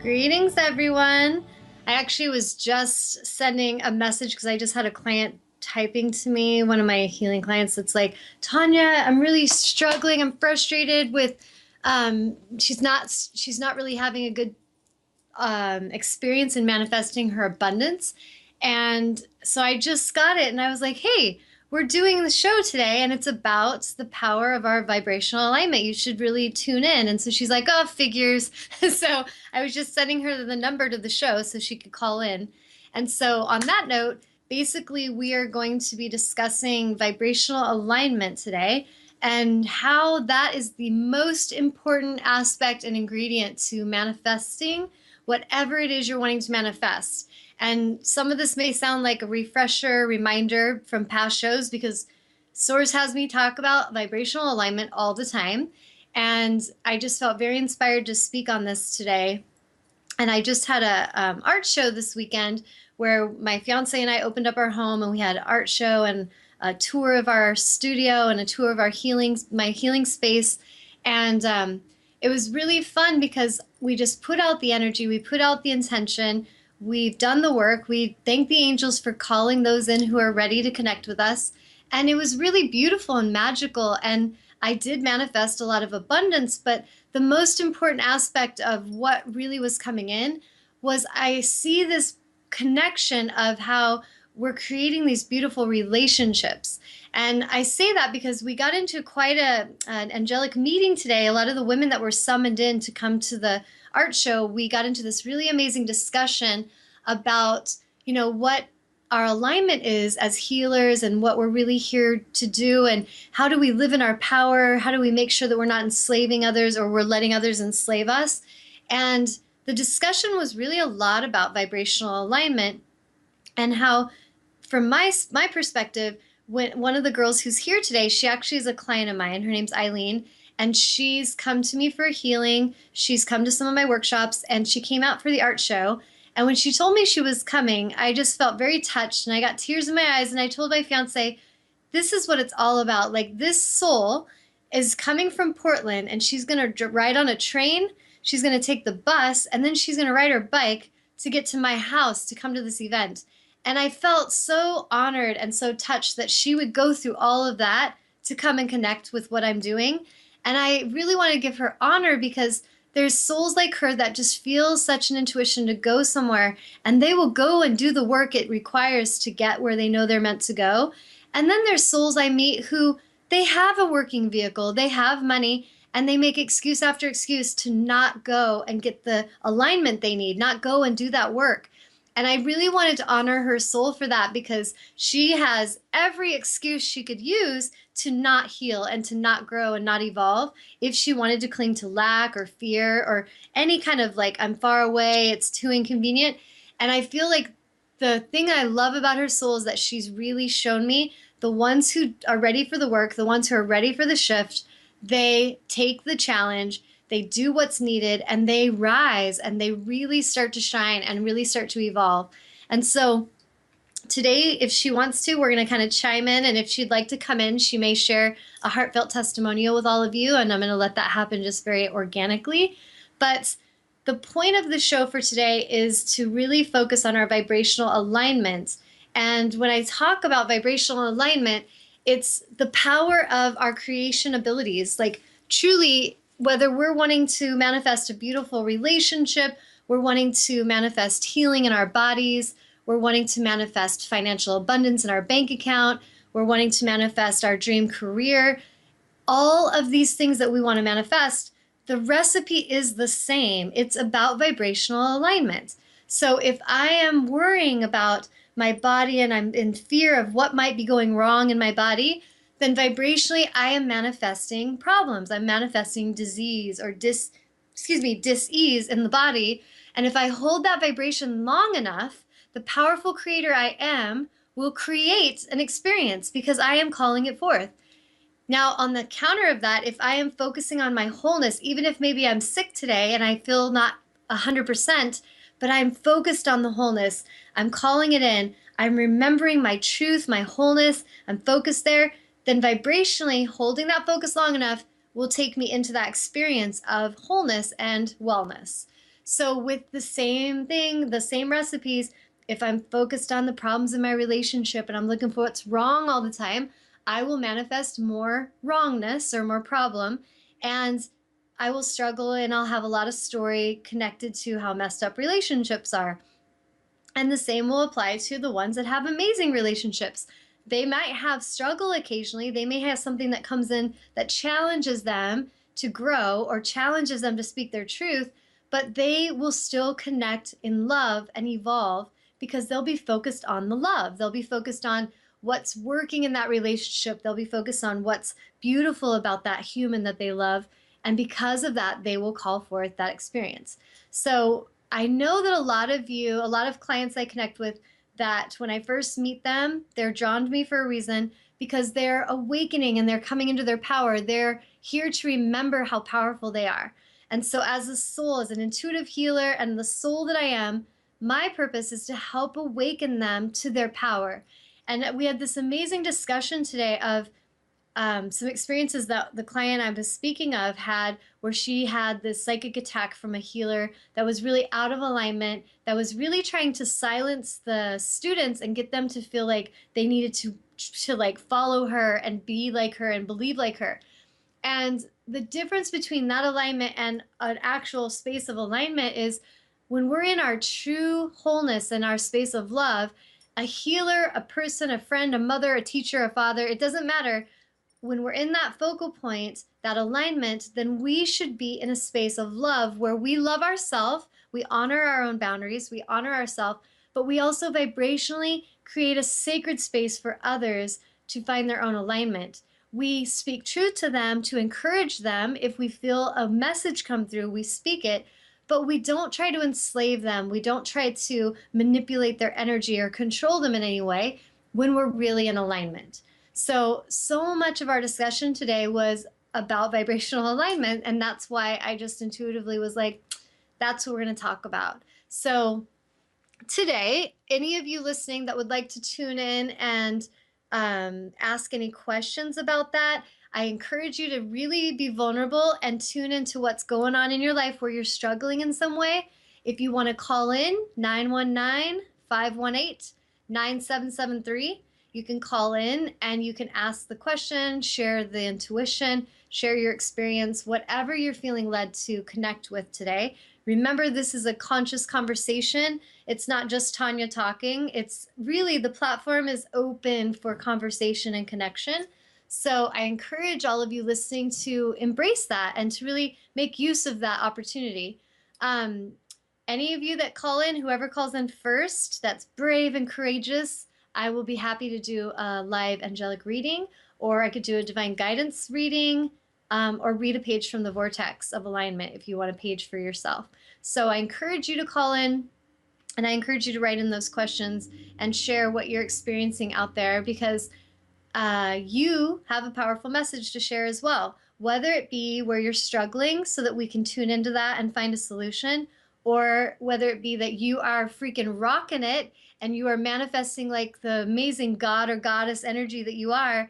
Greetings, everyone. I actually was just sending a message because I just had a client typing to me, one of my healing clients. That's like, Tawnya, I'm really struggling. I'm frustrated with. She's not really having a good experience in manifesting her abundance. And so I just got it and I was like, hey, we're doing the show today and it's about the power of our vibrational alignment. You should really tune in. And so she's like, oh, figures. So I was just sending her the number to the show so she could call in. And so on that note, basically, we are going to be discussing vibrational alignment today and how that is the most important aspect and ingredient to manifesting whatever it is you're wanting to manifest. And some of this may sound like a refresher, reminder from past shows because Source has me talk about vibrational alignment all the time. And I just felt very inspired to speak on this today. And I just had a art show this weekend where my fiance and I opened up our home and we had an art show and a tour of our studio and a tour of my healing space. And it was really fun because we just put out the energy, we put out the intention, we've done the work, we thank the angels for calling those in who are ready to connect with us. And it was really beautiful and magical. And I did manifest a lot of abundance, but the most important aspect of what really was coming in was I see this connection of how we're creating these beautiful relationships. And I say that because we got into quite an angelic meeting today. A lot of the women that were summoned in to come to the art show, we got into this really amazing discussion about, what our alignment is as healers and what we're really here to do and how do we live in our power? How do we make sure that we're not enslaving others or we're letting others enslave us? And the discussion was really a lot about vibrational alignment and how, from my perspective, when one of the girls who's here today, she actually is a client of mine. Her name's Eileen, and she's come to me for healing. She's come to some of my workshops, and she came out for the art show. And when she told me she was coming, I just felt very touched, and I got tears in my eyes. And I told my fiance, "This is what it's all about. Like, this soul is coming from Portland, and she's gonna ride on a train. She's gonna take the bus, and then she's gonna ride her bike to get to my house to come to this event." And I felt so honored and so touched that she would go through all of that to come and connect with what I'm doing. And I really want to give her honor because there's souls like her that just feel such an intuition to go somewhere and they will go and do the work it requires to get where they know they're meant to go. And then there's souls I meet who they have a working vehicle, they have money, and they make excuse after excuse to not go and get the alignment they need, not go and do that work. And I really wanted to honor her soul for that because she has every excuse she could use to not heal and to not grow and not evolve if she wanted to cling to lack or fear or any kind of like, I'm far away, it's too inconvenient. And I feel like the thing I love about her soul is that she's really shown me the ones who are ready for the work, the ones who are ready for the shift, they take the challenge, they do what's needed, and they rise and they really start to shine and really start to evolve. And so today, if she wants to, we're going to kind of chime in. And if she'd like to come in, she may share a heartfelt testimonial with all of you. And I'm going to let that happen just very organically. But the point of the show for today is to really focus on our vibrational alignment. And when I talk about vibrational alignment, it's the power of our creation abilities. Like, truly, whether we're wanting to manifest a beautiful relationship, we're wanting to manifest healing in our bodies, we're wanting to manifest financial abundance in our bank account, we're wanting to manifest our dream career, all of these things that we want to manifest, the recipe is the same. It's about vibrational alignment. So if I am worrying about my body and I'm in fear of what might be going wrong in my body, then vibrationally I am manifesting problems. I'm manifesting disease or dis-ease in the body. And if I hold that vibration long enough, the powerful creator I am will create an experience because I am calling it forth. Now, on the counter of that, if I am focusing on my wholeness, even if maybe I'm sick today and I feel not 100%, but I'm focused on the wholeness, I'm calling it in, I'm remembering my truth, my wholeness, I'm focused there, then vibrationally holding that focus long enough will take me into that experience of wholeness and wellness. So with the same thing, the same recipes, if I'm focused on the problems in my relationship and I'm looking for what's wrong all the time, I will manifest more wrongness or more problem. And I will struggle and I'll have a lot of story connected to how messed up relationships are. And the same will apply to the ones that have amazing relationships. They might have struggle occasionally. They may have something that comes in that challenges them to grow or challenges them to speak their truth, but they will still connect in love and evolve because they'll be focused on the love. They'll be focused on what's working in that relationship. They'll be focused on what's beautiful about that human that they love. And because of that, they will call forth that experience. So I know that a lot of you, a lot of clients I connect with, that when I first meet them, they're drawn to me for a reason because they're awakening and they're coming into their power. They're here to remember how powerful they are. And so, as a soul, as an intuitive healer, and the soul that I am, my purpose is to help awaken them to their power. And we had this amazing discussion today of some experiences that the client I was speaking of had where she had this psychic attack from a healer that was really out of alignment, that was really trying to silence the students and get them to feel like they needed to like follow her and be like her and believe like her. And the difference between that alignment and an actual space of alignment is when we're in our true wholeness and our space of love, a healer, a person, a friend, a mother, a teacher, a father, it doesn't matter, when we're in that focal point, that alignment, then we should be in a space of love where we love ourselves, we honor our own boundaries, we honor ourselves, but we also vibrationally create a sacred space for others to find their own alignment. We speak truth to them to encourage them. If we feel a message come through, we speak it, but we don't try to enslave them. We don't try to manipulate their energy or control them in any way when we're really in alignment. So much of our discussion today was about vibrational alignment. And that's why I just intuitively was like, that's what we're going to talk about. So today, any of you listening that would like to tune in and ask any questions about that, I encourage you to really be vulnerable and tune into what's going on in your life where you're struggling in some way. If you want to call in 919-518-9773, you can call in and you can ask the question, share the intuition, share your experience, whatever you're feeling led to connect with today. Remember, this is a conscious conversation. It's not just Tawnya talking. It's really, the platform is open for conversation and connection. So I encourage all of you listening to embrace that and to really make use of that opportunity. Any of you that call in, whoever calls in first, that's brave and courageous, I will be happy to do a live angelic reading, or I could do a divine guidance reading, or read a page from the vortex of alignment if you want a page for yourself. So I encourage you to call in, and I encourage you to write in those questions and share what you're experiencing out there, because you have a powerful message to share as well, whether it be where you're struggling so that we can tune into that and find a solution, or whether it be that you are freaking rocking it and you are manifesting like the amazing God or goddess energy that you are,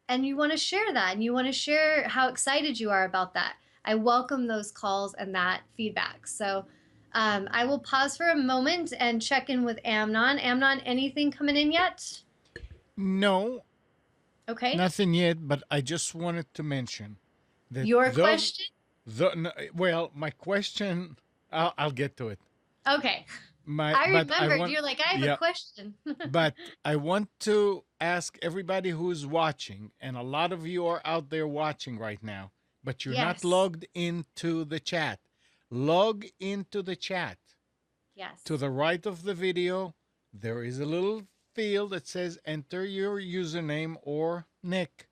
and you want to share that and you want to share how excited you are about that. I welcome those calls and that feedback. So I will pause for a moment and check in with Amnon. Amnon, anything coming in yet? No, Okay. nothing yet, but I just wanted to mention that Your question? well, my question, I'll get to it. Okay. My, I but I remembered. want, You're like, I have a yeah, question. but I want to ask everybody who's watching, and a lot of you are out there watching right now, but you're not Yes. logged into the chat. Log into the chat. To Yes. the right of the video, there is a little field that says enter your username or nick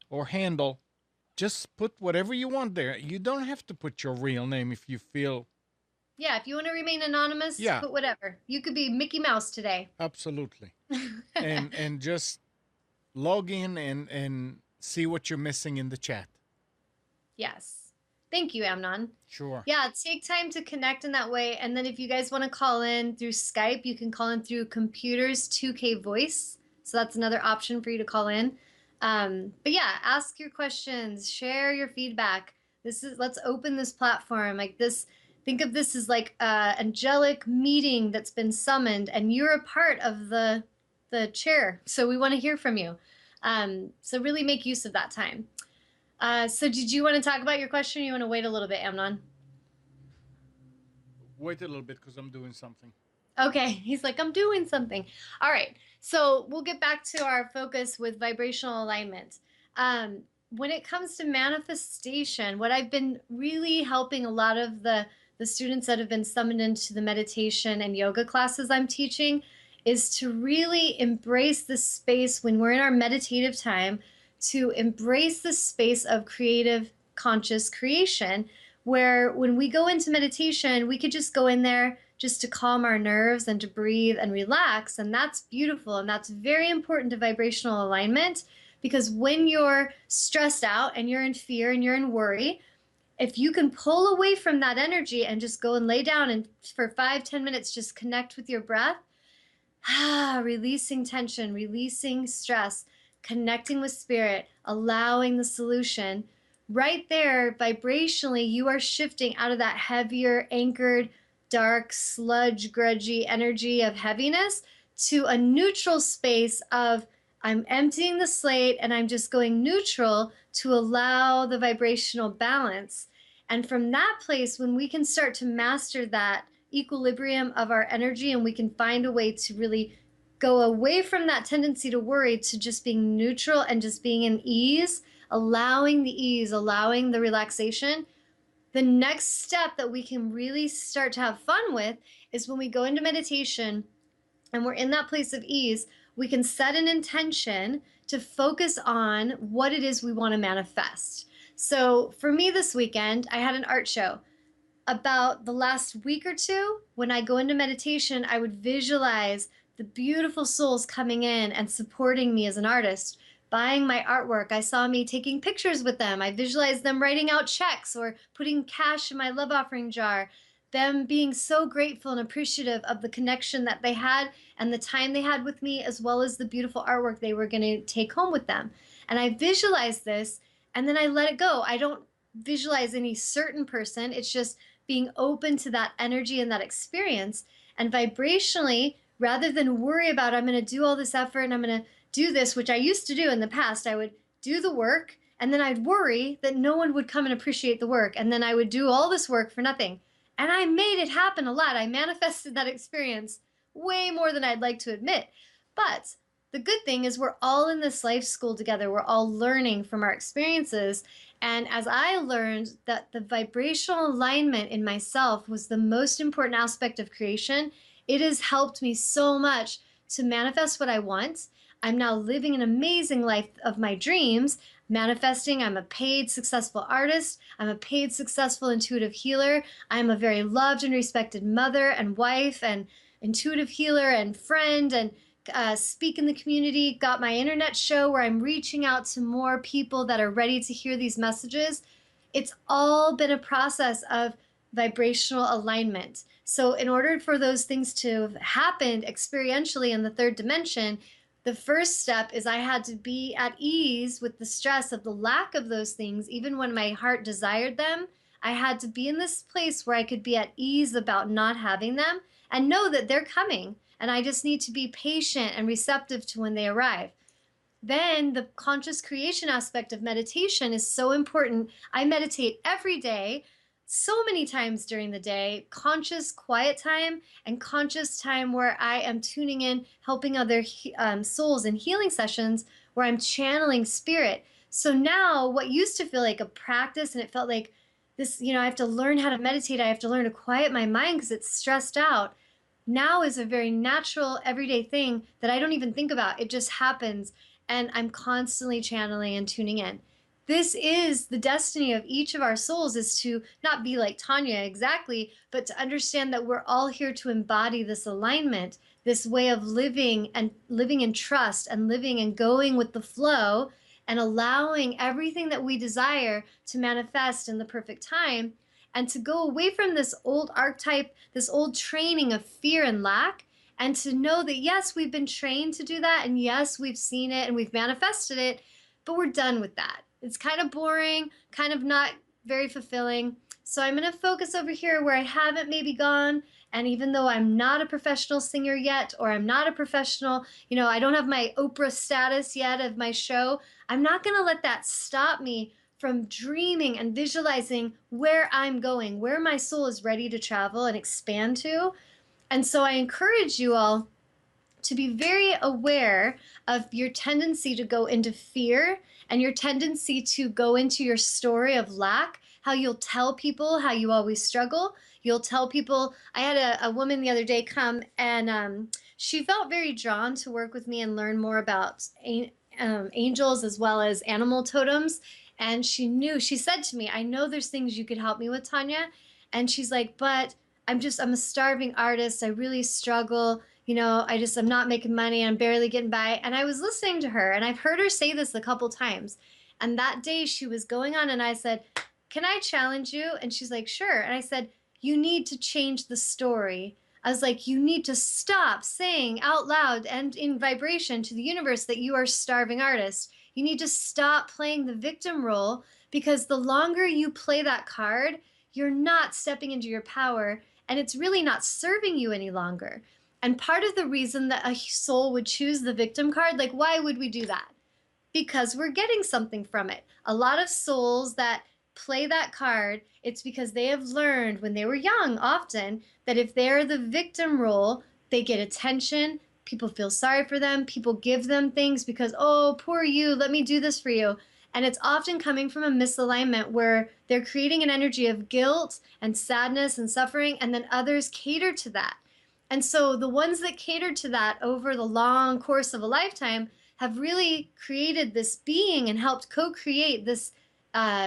or handle. Just put whatever you want there. You don't have to put your real name if you feel. Yeah, if you want to remain anonymous, Yeah, put whatever. You could be Mickey Mouse today. absolutely. And just log in and see what you're missing in the chat. Yes. Thank you, Amnon. Sure. Yeah, take time to connect in that way. And then if you guys want to call in through Skype, you can call in through Computers 2K Voice. So that's another option for you to call in. But yeah, ask your questions, share your feedback. Let's open this platform. Like Think of this as like an angelic meeting that's been summoned, and you're a part of the chair. So we want to hear from you. So really make use of that time. So did you want to talk about your question, or you want to wait a little bit, Amnon? Wait a little bit because I'm doing something. Okay, he's like, I'm doing something. All right, so we'll get back to our focus with vibrational alignment. When it comes to manifestation, what I've been really helping a lot of the students that have been summoned into the meditation and yoga classes I'm teaching is to really embrace the space when we're in our meditative time, to embrace the space of creative conscious creation, where when we go into meditation, we could just go in there just to calm our nerves and to breathe and relax. And that's beautiful. And that's very important to vibrational alignment, because when you're stressed out and you're in fear and you're in worry, if you can pull away from that energy and just go and lay down and for 5-10 minutes just connect with your breath, releasing tension, releasing stress, connecting with spirit, allowing the solution. Right there, vibrationally, you are shifting out of that heavier, anchored, dark, sludge, grudgy energy of heaviness to a neutral space of I'm emptying the slate and I'm just going neutral to allow the vibrational balance. And from that place, when we can start to master that equilibrium of our energy and we can find a way to really go away from that tendency to worry to just being neutral and just being in ease, allowing the ease, allowing the relaxation. The next step that we can really start to have fun with is when we go into meditation and we're in that place of ease, we can set an intention to focus on what it is we want to manifest. So for me this weekend, I had an art show. About the last week or two, when I go into meditation, I would visualize the beautiful souls coming in and supporting me as an artist, buying my artwork. I saw me taking pictures with them. I visualized them writing out checks or putting cash in my love offering jar, them being so grateful and appreciative of the connection that they had and the time they had with me, as well as the beautiful artwork they were going to take home with them. And I visualized this and then I let it go. I don't visualize any certain person. It's just being open to that energy and that experience. And vibrationally, rather than worry about, I'm going to do all this effort and I'm going to do this, which I used to do in the past, I would do the work and then I'd worry that no one would come and appreciate the work. And then I would do all this work for nothing. And I made it happen a lot. I manifested that experience way more than I'd like to admit. But the good thing is we're all in this life school together. We're all learning from our experiences. And as I learned that the vibrational alignment in myself was the most important aspect of creation, it has helped me so much to manifest what I want. I'm now living an amazing life of my dreams, manifesting. I'm a paid, successful artist. I'm a paid, successful, intuitive healer. I'm a very loved and respected mother and wife and intuitive healer and friend and speak in the community, got my internet show where I'm reaching out to more people that are ready to hear these messages. It's all been a process of vibrational alignment. So, in order for those things to have happened experientially in the third dimension, the first step is I had to be at ease with the stress of the lack of those things, even when my heart desired them. I had to be in this place where I could be at ease about not having them and know that they're coming. And I just need to be patient and receptive to when they arrive. Then the conscious creation aspect of meditation is so important. I meditate every day, so many times during the day, conscious quiet time and conscious time where I am tuning in, helping other souls in healing sessions where I'm channeling spirit. So now what used to feel like a practice and it felt like this, I have to learn how to meditate. I have to learn to quiet my mind because it's stressed out. Now is a very natural, everyday thing that I don't even think about. It just happens and I'm constantly channeling and tuning in. This is the destiny of each of our souls, is to not be like Tawnya exactly, but to understand that we're all here to embody this alignment, this way of living and living in trust and living and going with the flow and allowing everything that we desire to manifest in the perfect time, and to go away from this old archetype, this old training of fear and lack, and to know that yes, we've been trained to do that, and yes, we've seen it and we've manifested it, but we're done with that. It's kind of boring, kind of not very fulfilling. So I'm going to focus over here where I haven't maybe gone. And even though I'm not a professional singer yet, or I'm not a professional, I don't have my Oprah status yet of my show, I'm not going to let that stop me from dreaming and visualizing where I'm going, where my soul is ready to travel and expand to. And so I encourage you all to be very aware of your tendency to go into fear and your tendency to go into your story of lack, how you'll tell people how you always struggle. You'll tell people, I had a woman the other day come and she felt very drawn to work with me and learn more about angels as well as animal totems. And she said to me, I know there's things you could help me with, Tawnya. And she's like, but I'm a starving artist. I really struggle. I'm not making money. I'm barely getting by. And I was listening to her, and I've heard her say this a couple times. And that day she was going on, and I said, can I challenge you? And she's like, sure. And I said, you need to change the story. I was like, you need to stop saying out loud and in vibration to the universe that you are a starving artist. You need to stop playing the victim role, because the longer you play that card, you're not stepping into your power, and it's really not serving you any longer. And part of the reason that a soul would choose the victim card, like, why would we do that? Because we're getting something from it. A lot of souls that play that card, it's because they have learned when they were young, often, that if they're the victim role, they get attention. People feel sorry for them. People give them things because, oh, poor you, let me do this for you. And it's often coming from a misalignment where they're creating an energy of guilt and sadness and suffering, and then others cater to that. And so the ones that catered to that over the long course of a lifetime have really created this being and helped co-create this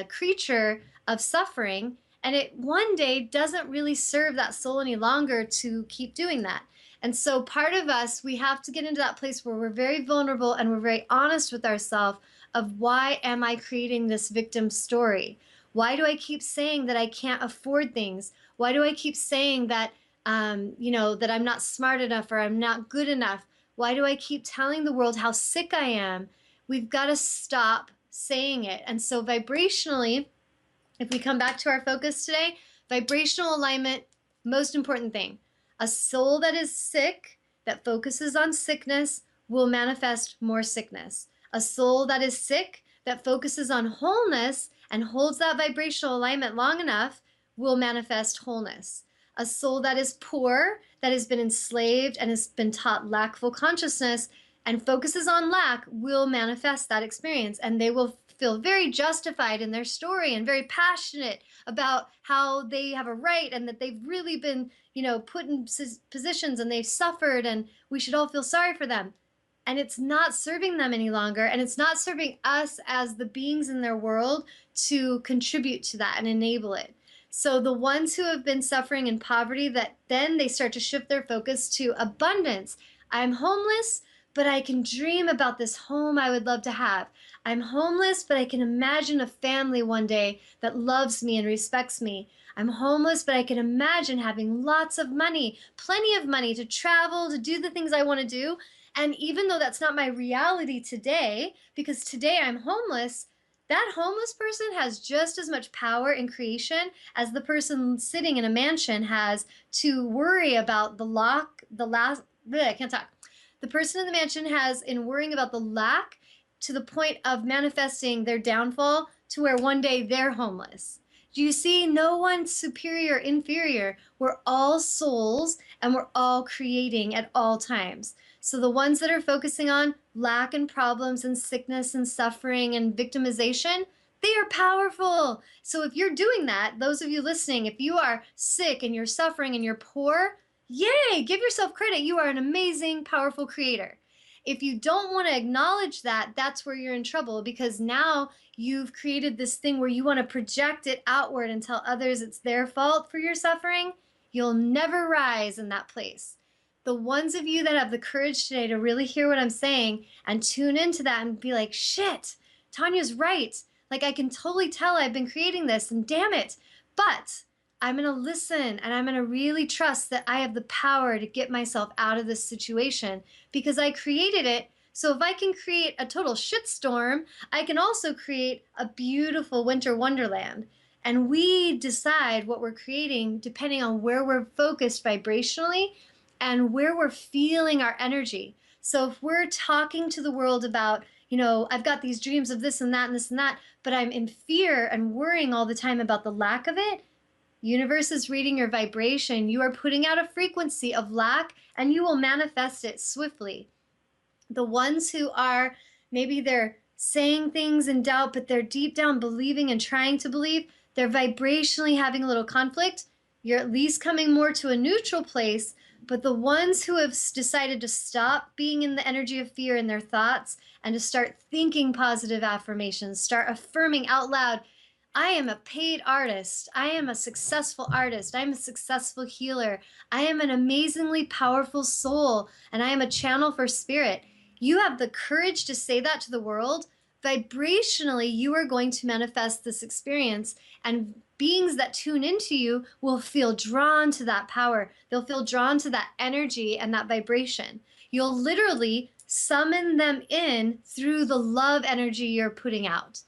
creature of suffering. And it one day doesn't really serve that soul any longer to keep doing that. And so part of us, we have to get into that place where we're very vulnerable and we're very honest with ourselves of, why am I creating this victim story? Why do I keep saying that I can't afford things? Why do I keep saying that that I'm not smart enough or I'm not good enough? Why do I keep telling the world how sick I am? We've got to stop saying it. And so vibrationally, if we come back to our focus today, vibrational alignment, most important thing. A soul that is sick, that focuses on sickness, will manifest more sickness. A soul that is sick, that focuses on wholeness and holds that vibrational alignment long enough, will manifest wholeness. A soul that is poor, that has been enslaved and has been taught lackful consciousness and focuses on lack, will manifest that experience, and they will feel very justified in their story and very passionate about how they have a right and that they've really been, put in positions and they've suffered and we should all feel sorry for them. And it's not serving them any longer, and it's not serving us as the beings in their world to contribute to that and enable it. So the ones who have been suffering in poverty, that then they start to shift their focus to abundance. I'm homeless, but I can dream about this home I would love to have. I'm homeless, but I can imagine a family one day that loves me and respects me. I'm homeless, but I can imagine having lots of money, plenty of money to travel, to do the things I want to do. And even though that's not my reality today, because today I'm homeless, that homeless person has just as much power in creation as the person sitting in a mansion has to worry about I can't talk. The person in the mansion has in worrying about the lack to the point of manifesting their downfall to where one day they're homeless. Do you see? No one's superior, inferior. We're all souls and we're all creating at all times. So the ones that are focusing on lack and problems and sickness and suffering and victimization, they are powerful. So if you're doing that, those of you listening, if you are sick and you're suffering and you're poor, yay, give yourself credit. You are an amazing, powerful creator. If you don't want to acknowledge that, that's where you're in trouble, because now you've created this thing where you want to project it outward and tell others it's their fault for your suffering. You'll never rise in that place. The ones of you that have the courage today to really hear what I'm saying and tune into that and be like, shit, Tanya's right. Like, I can totally tell I've been creating this, and damn it. But I'm going to listen and I'm going to really trust that I have the power to get myself out of this situation because I created it. So if I can create a total shitstorm, I can also create a beautiful winter wonderland. And we decide what we're creating depending on where we're focused vibrationally and where we're feeling our energy. So if we're talking to the world about, I've got these dreams of this and that and this and that, but I'm in fear and worrying all the time about the lack of it, universe is reading your vibration. You are putting out a frequency of lack and you will manifest it swiftly. The ones who are, maybe they're saying things in doubt, but they're deep down believing and trying to believe, they're vibrationally having a little conflict. You're at least coming more to a neutral place. But the ones who have decided to stop being in the energy of fear in their thoughts and to start thinking positive affirmations, start affirming out loud, I am a paid artist. I am a successful artist. I'm a successful healer. I am an amazingly powerful soul, and I am a channel for spirit. You have the courage to say that to the world. Vibrationally, you are going to manifest this experience, and beings that tune into you will feel drawn to that power. They'll feel drawn to that energy and that vibration. You'll literally summon them in through the love energy you're putting out.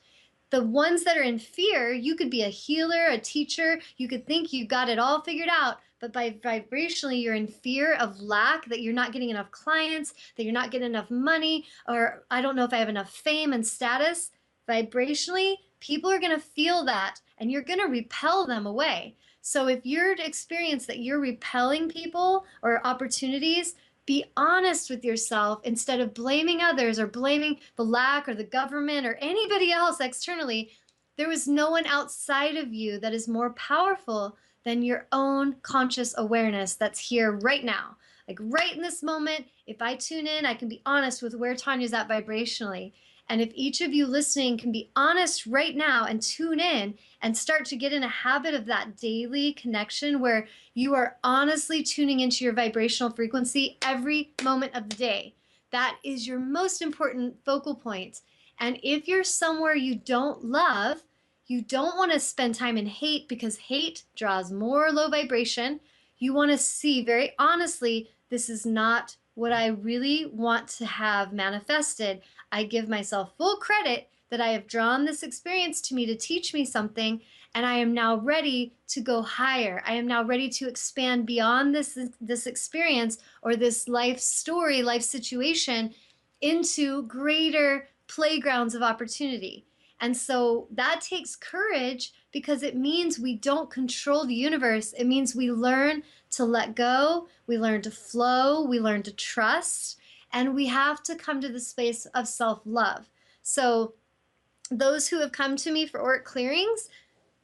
The ones that are in fear, you could be a healer, a teacher, you could think you got it all figured out, but by vibrationally, you're in fear of lack, that you're not getting enough clients, that you're not getting enough money, or I don't know if I have enough fame and status. Vibrationally, people are going to feel that and you're going to repel them away. So if you're experience that you're repelling people or opportunities, be honest with yourself instead of blaming others or blaming the lack or the government or anybody else externally. There is no one outside of you that is more powerful than your own conscious awareness that's here right now. Like right in this moment, if I tune in, I can be honest with where Tanya's at vibrationally. And if each of you listening can be honest right now and tune in and start to get in a habit of that daily connection where you are honestly tuning into your vibrational frequency every moment of the day. That is your most important focal point. And if you're somewhere you don't love, you don't want to spend time in hate because hate draws more low vibration. You want to see very honestly, this is not what I really want to have manifested. I give myself full credit that I have drawn this experience to me to teach me something, and I am now ready to go higher. I am now ready to expand beyond this experience or this life story, life situation into greater playgrounds of opportunity. And so that takes courage because it means we don't control the universe. It means we learn to let go, we learn to flow, we learn to trust, and we have to come to the space of self-love. So those who have come to me for auric clearings,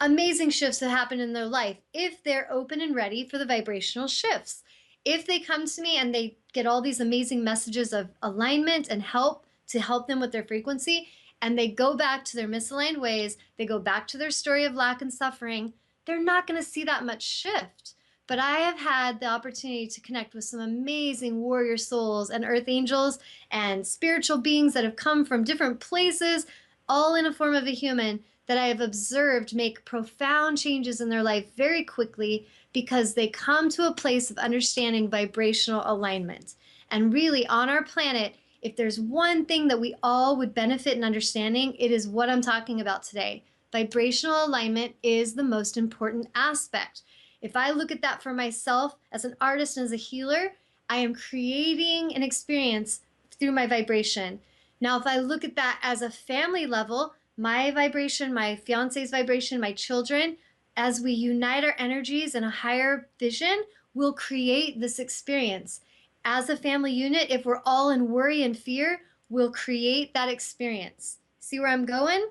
amazing shifts have happened in their life if they're open and ready for the vibrational shifts. If they come to me and they get all these amazing messages of alignment and help to help them with their frequency, and they go back to their misaligned ways, they go back to their story of lack and suffering, they're not going to see that much shift. But I have had the opportunity to connect with some amazing warrior souls and earth angels and spiritual beings that have come from different places, all in a form of a human, that I have observed make profound changes in their life very quickly because they come to a place of understanding vibrational alignment. And really, on our planet, if there's one thing that we all would benefit in understanding, it is what I'm talking about today. Vibrational alignment is the most important aspect. If I look at that for myself as an artist and as a healer, I am creating an experience through my vibration. Now, if I look at that as a family level, my vibration, my fiance's vibration, my children, as we unite our energies in a higher vision, we'll create this experience. As a family unit, if we're all in worry and fear, we'll create that experience. See where I'm going?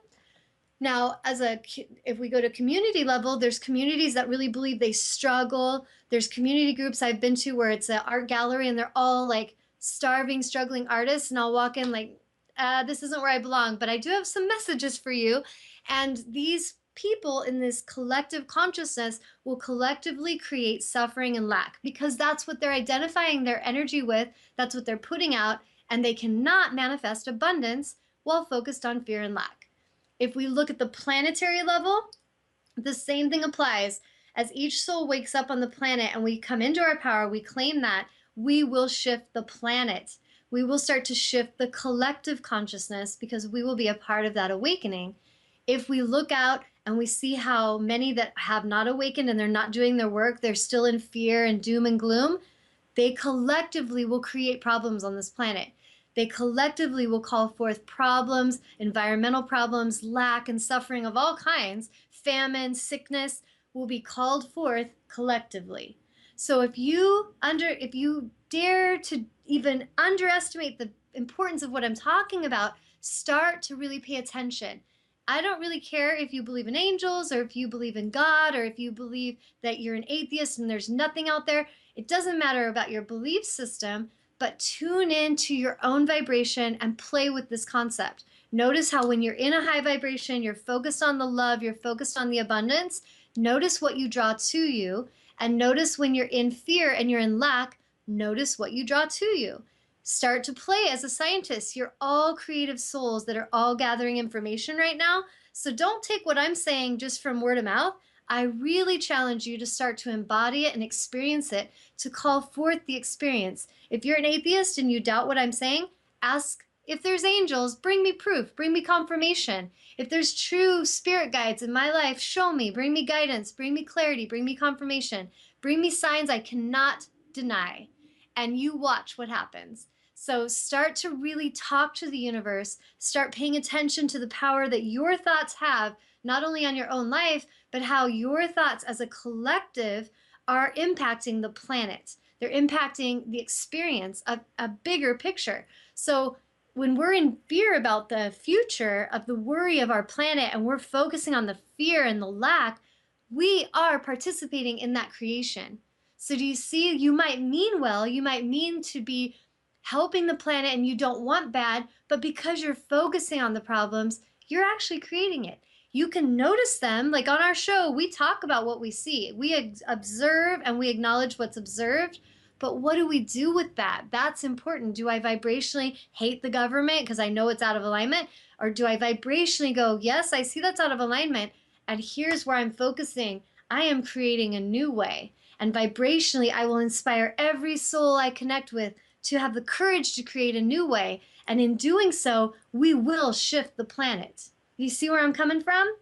Now, if we go to community level, there's communities that really believe they struggle. There's community groups I've been to where it's an art gallery and they're all like starving, struggling artists, and I'll walk in like, this isn't where I belong, but I do have some messages for you. And these people in this collective consciousness will collectively create suffering and lack because that's what they're identifying their energy with, that's what they're putting out, and they cannot manifest abundance while focused on fear and lack. If we look at the planetary level, the same thing applies. As each soul wakes up on the planet and we come into our power, we claim that, we will shift the planet. We will start to shift the collective consciousness because we will be a part of that awakening. If we look out and we see how many that have not awakened and they're not doing their work, they're still in fear and doom and gloom, they collectively will create problems on this planet. They collectively will call forth problems, environmental problems, lack and suffering of all kinds, famine, sickness will be called forth collectively. So if you dare to even underestimate the importance of what I'm talking about, start to really pay attention. I don't really care if you believe in angels or if you believe in God or if you believe that you're an atheist and there's nothing out there. It doesn't matter about your belief system, but tune in to your own vibration and play with this concept. Notice how when you're in a high vibration, you're focused on the love, you're focused on the abundance. Notice what you draw to you. And notice when you're in fear and you're in lack, notice what you draw to you. Start to play as a scientist. You're all creative souls that are all gathering information right now. So don't take what I'm saying just from word of mouth. I really challenge you to start to embody it and experience it, to call forth the experience. If you're an atheist and you doubt what I'm saying, ask if there's angels, bring me proof, bring me confirmation. If there's true spirit guides in my life, show me, bring me guidance, bring me clarity, bring me confirmation, bring me signs I cannot deny. And you watch what happens. So start to really talk to the universe, start paying attention to the power that your thoughts have, not only on your own life, but how your thoughts as a collective are impacting the planet. They're impacting the experience of a bigger picture. So when we're in fear about the future of the worry of our planet and we're focusing on the fear and the lack, we are participating in that creation. So do you see, you might mean well, you might mean to be helping the planet and you don't want bad, but because you're focusing on the problems, you're actually creating it. You can notice them. Like on our show, we talk about what we see. We observe and we acknowledge what's observed. But what do we do with that? That's important. Do I vibrationally hate the government because I know it's out of alignment? Or do I vibrationally go, yes, I see that's out of alignment, and here's where I'm focusing. I am creating a new way. And vibrationally, I will inspire every soul I connect with to have the courage to create a new way. And in doing so, we will shift the planet. You see where I'm coming from?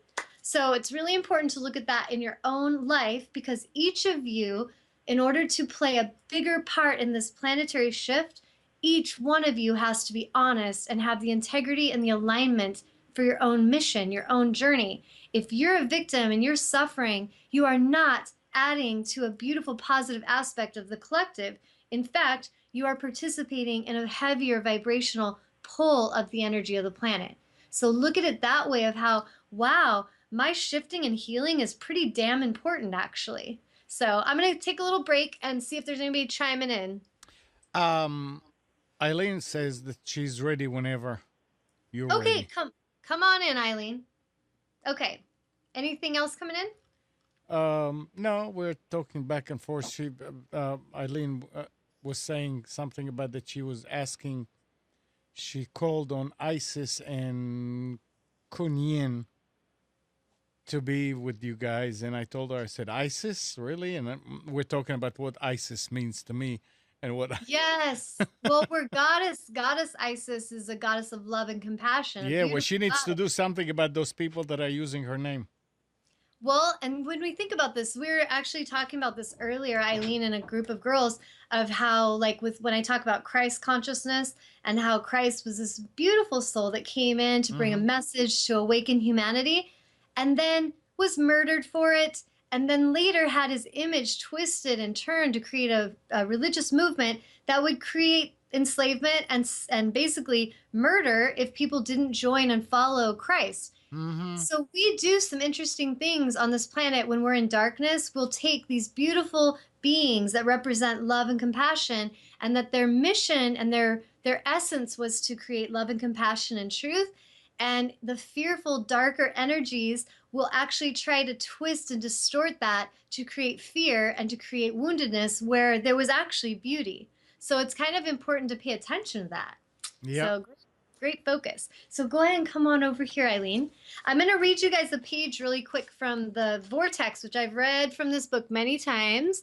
So it's really important to look at that in your own life, because each of you, in order to play a bigger part in this planetary shift, each one of you has to be honest and have the integrity and the alignment for your own mission, your own journey. If you're a victim and you're suffering, you are not adding to a beautiful positive aspect of the collective. In fact, you are participating in a heavier vibrational pull of the energy of the planet. So look at it that way of how, wow, my shifting and healing is pretty damn important, actually. So I'm going to take a little break and see if there's anybody chiming in. Um, Eileen says that she's ready whenever you're Okay, ready. come on in, Eileen. Okay. Anything else coming in? No, we're talking back and forth. Eileen was saying something about that she was asking. She called on Isis and Kunyin to be with you guys, and I told her, I said, ISIS, really? And we're talking about what ISIS means to me, and what. Yes. Well, we're goddess Isis is a goddess of love and compassion, a Yeah, well, beautiful she needs to goddess. do something about those people that are using her name. Well, and when we think about this, we were actually talking about this earlier, Eileen, in a group of girls, of how, like, with when I talk about Christ consciousness and how Christ was this beautiful soul that came in to bring a Mm-hmm. message to awaken humanity, and then was murdered for it, and then later had his image twisted and turned to create a religious movement that would create enslavement and basically murder if people didn't join and follow Christ. Mm-hmm. So we do some interesting things on this planet when we're in darkness. We'll take these beautiful beings that represent love and compassion, and that their mission and their essence was to create love and compassion and truth. And the fearful, darker energies will actually try to twist and distort that to create fear and to create woundedness where there was actually beauty. So it's kind of important to pay attention to that. Yep. So great focus. So go ahead and come on over here, Eileen. I'm going to read you guys a page really quick from the Vortex, which I've read from this book many times.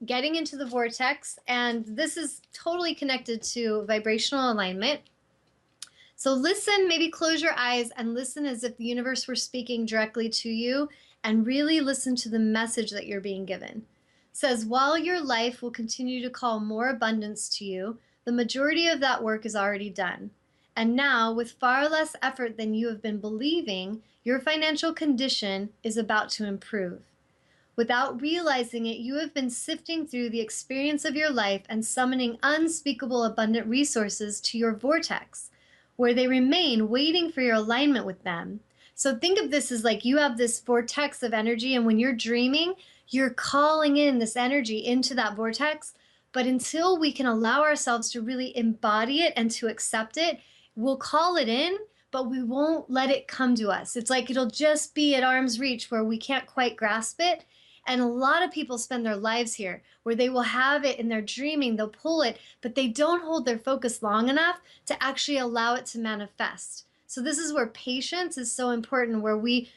Getting into the Vortex, and this is totally connected to vibrational alignment. So listen, maybe close your eyes and listen as if the universe were speaking directly to you, and really listen to the message that you're being given. It says, while your life will continue to call more abundance to you, the majority of that work is already done. And now, with far less effort than you have been believing, your financial condition is about to improve. Without realizing it, you have been sifting through the experience of your life and summoning unspeakable abundant resources to your vortex, where they remain waiting for your alignment with them. So think of this as like you have this vortex of energy, and when you're dreaming, you're calling in this energy into that vortex. But until we can allow ourselves to really embody it and to accept it, we'll call it in, but we won't let it come to us. It's like it'll just be at arm's reach where we can't quite grasp it. And a lot of people spend their lives here where they will have it in their dreaming, they'll pull it, but they don't hold their focus long enough to actually allow it to manifest. So this is where patience is so important, where we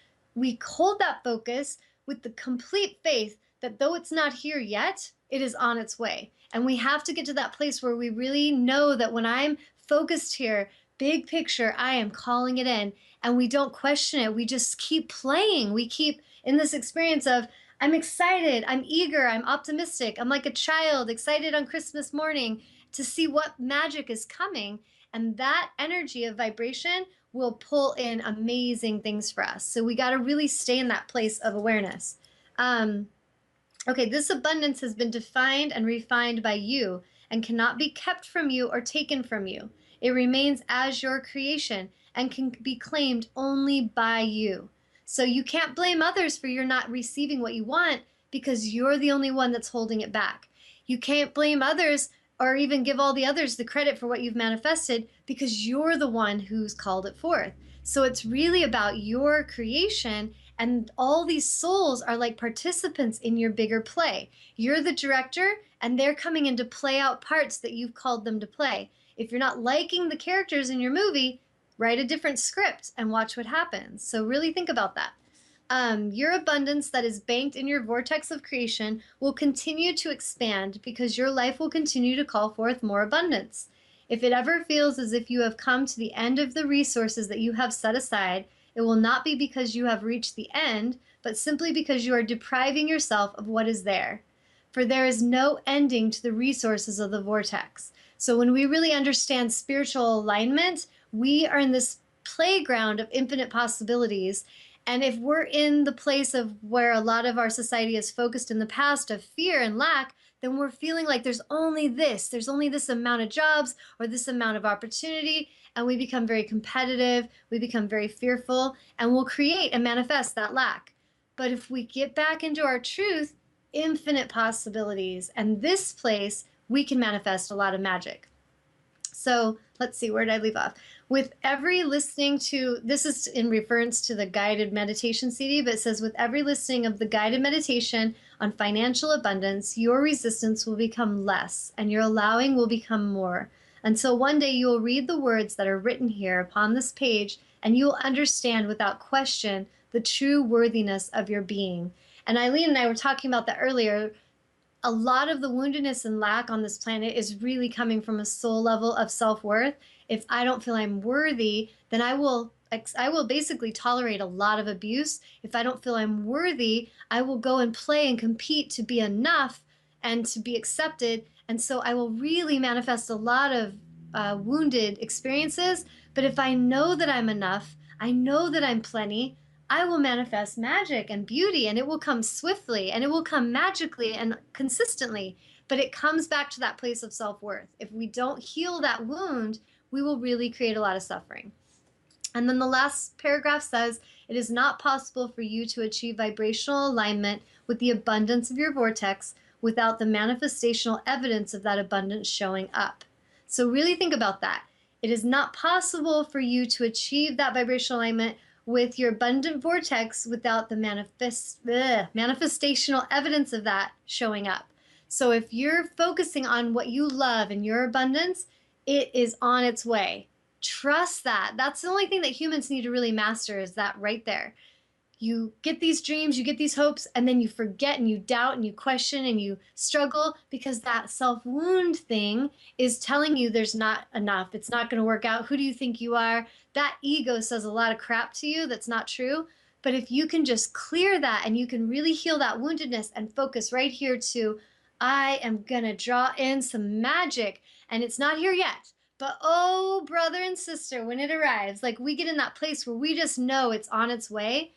hold that focus with the complete faith that though it's not here yet, it is on its way. And we have to get to that place where we really know that when I'm focused here, big picture, I am calling it in, and we don't question it. We just keep playing. We keep in this experience of, I'm excited, I'm eager, I'm optimistic. I'm like a child excited on Christmas morning to see what magic is coming. And that energy of vibration will pull in amazing things for us. So we got to really stay in that place of awareness. Okay, this abundance has been defined and refined by you and cannot be kept from you or taken from you. It remains as your creation and can be claimed only by you. So you can't blame others for your not receiving what you want, because you're the only one that's holding it back. You can't blame others or even give all the others the credit for what you've manifested, because you're the one who's called it forth. So it's really about your creation, and all these souls are like participants in your bigger play. You're the director, and they're coming in to play out parts that you've called them to play. If you're not liking the characters in your movie, write a different script and watch what happens. So really think about that. Your abundance that is banked in your vortex of creation will continue to expand, because your life will continue to call forth more abundance. If it ever feels as if you have come to the end of the resources that you have set aside, it will not be because you have reached the end, but simply because you are depriving yourself of what is there. For there is no ending to the resources of the vortex. So when we really understand spiritual alignment, we are in this playground of infinite possibilities. And if we're in the place of where a lot of our society is focused in the past of fear and lack, then we're feeling like there's only this amount of jobs or this amount of opportunity, and we become very competitive, we become very fearful, and we'll create and manifest that lack. But if we get back into our truth, infinite possibilities, and this place, we can manifest a lot of magic. So let's see, where did I leave off? With every listening to, this is in reference to the guided meditation CD, but it says, with every listening of the guided meditation on financial abundance, your resistance will become less and your allowing will become more. Until one day you will read the words that are written here upon this page, and you will understand without question the true worthiness of your being. And Eileen and I were talking about that earlier. A lot of the woundedness and lack on this planet is really coming from a soul level of self-worth. If I don't feel I'm worthy, then I will basically tolerate a lot of abuse. If I don't feel I'm worthy, I will go and play and compete to be enough and to be accepted. And so I will really manifest a lot of wounded experiences. But if I know that I'm enough, I know that I'm plenty, I will manifest magic and beauty, and it will come swiftly, and it will come magically and consistently. But it comes back to that place of self-worth. If we don't heal that wound, we will really create a lot of suffering. And then the last paragraph says, it is not possible for you to achieve vibrational alignment with the abundance of your vortex without the manifestational evidence of that abundance showing up. So really think about that. It is not possible for you to achieve that vibrational alignment with your abundant vortex without the manifestational evidence of that showing up. So if you're focusing on what you love and your abundance, it is on its way. Trust that. That's the only thing that humans need to really master, is that right there. you get these dreams, you get these hopes, and then you forget and you doubt and you question and you struggle because that self wound thing is telling you there's not enough. It's not going to work out. Who do you think you are? That ego says a lot of crap to you that's not true. But if you can just clear that and you can really heal that woundedness and focus right here to, I am going to draw in some magic, and it's not here yet. But oh, brother and sister, when it arrives, like we get in that place where we just know it's on its way,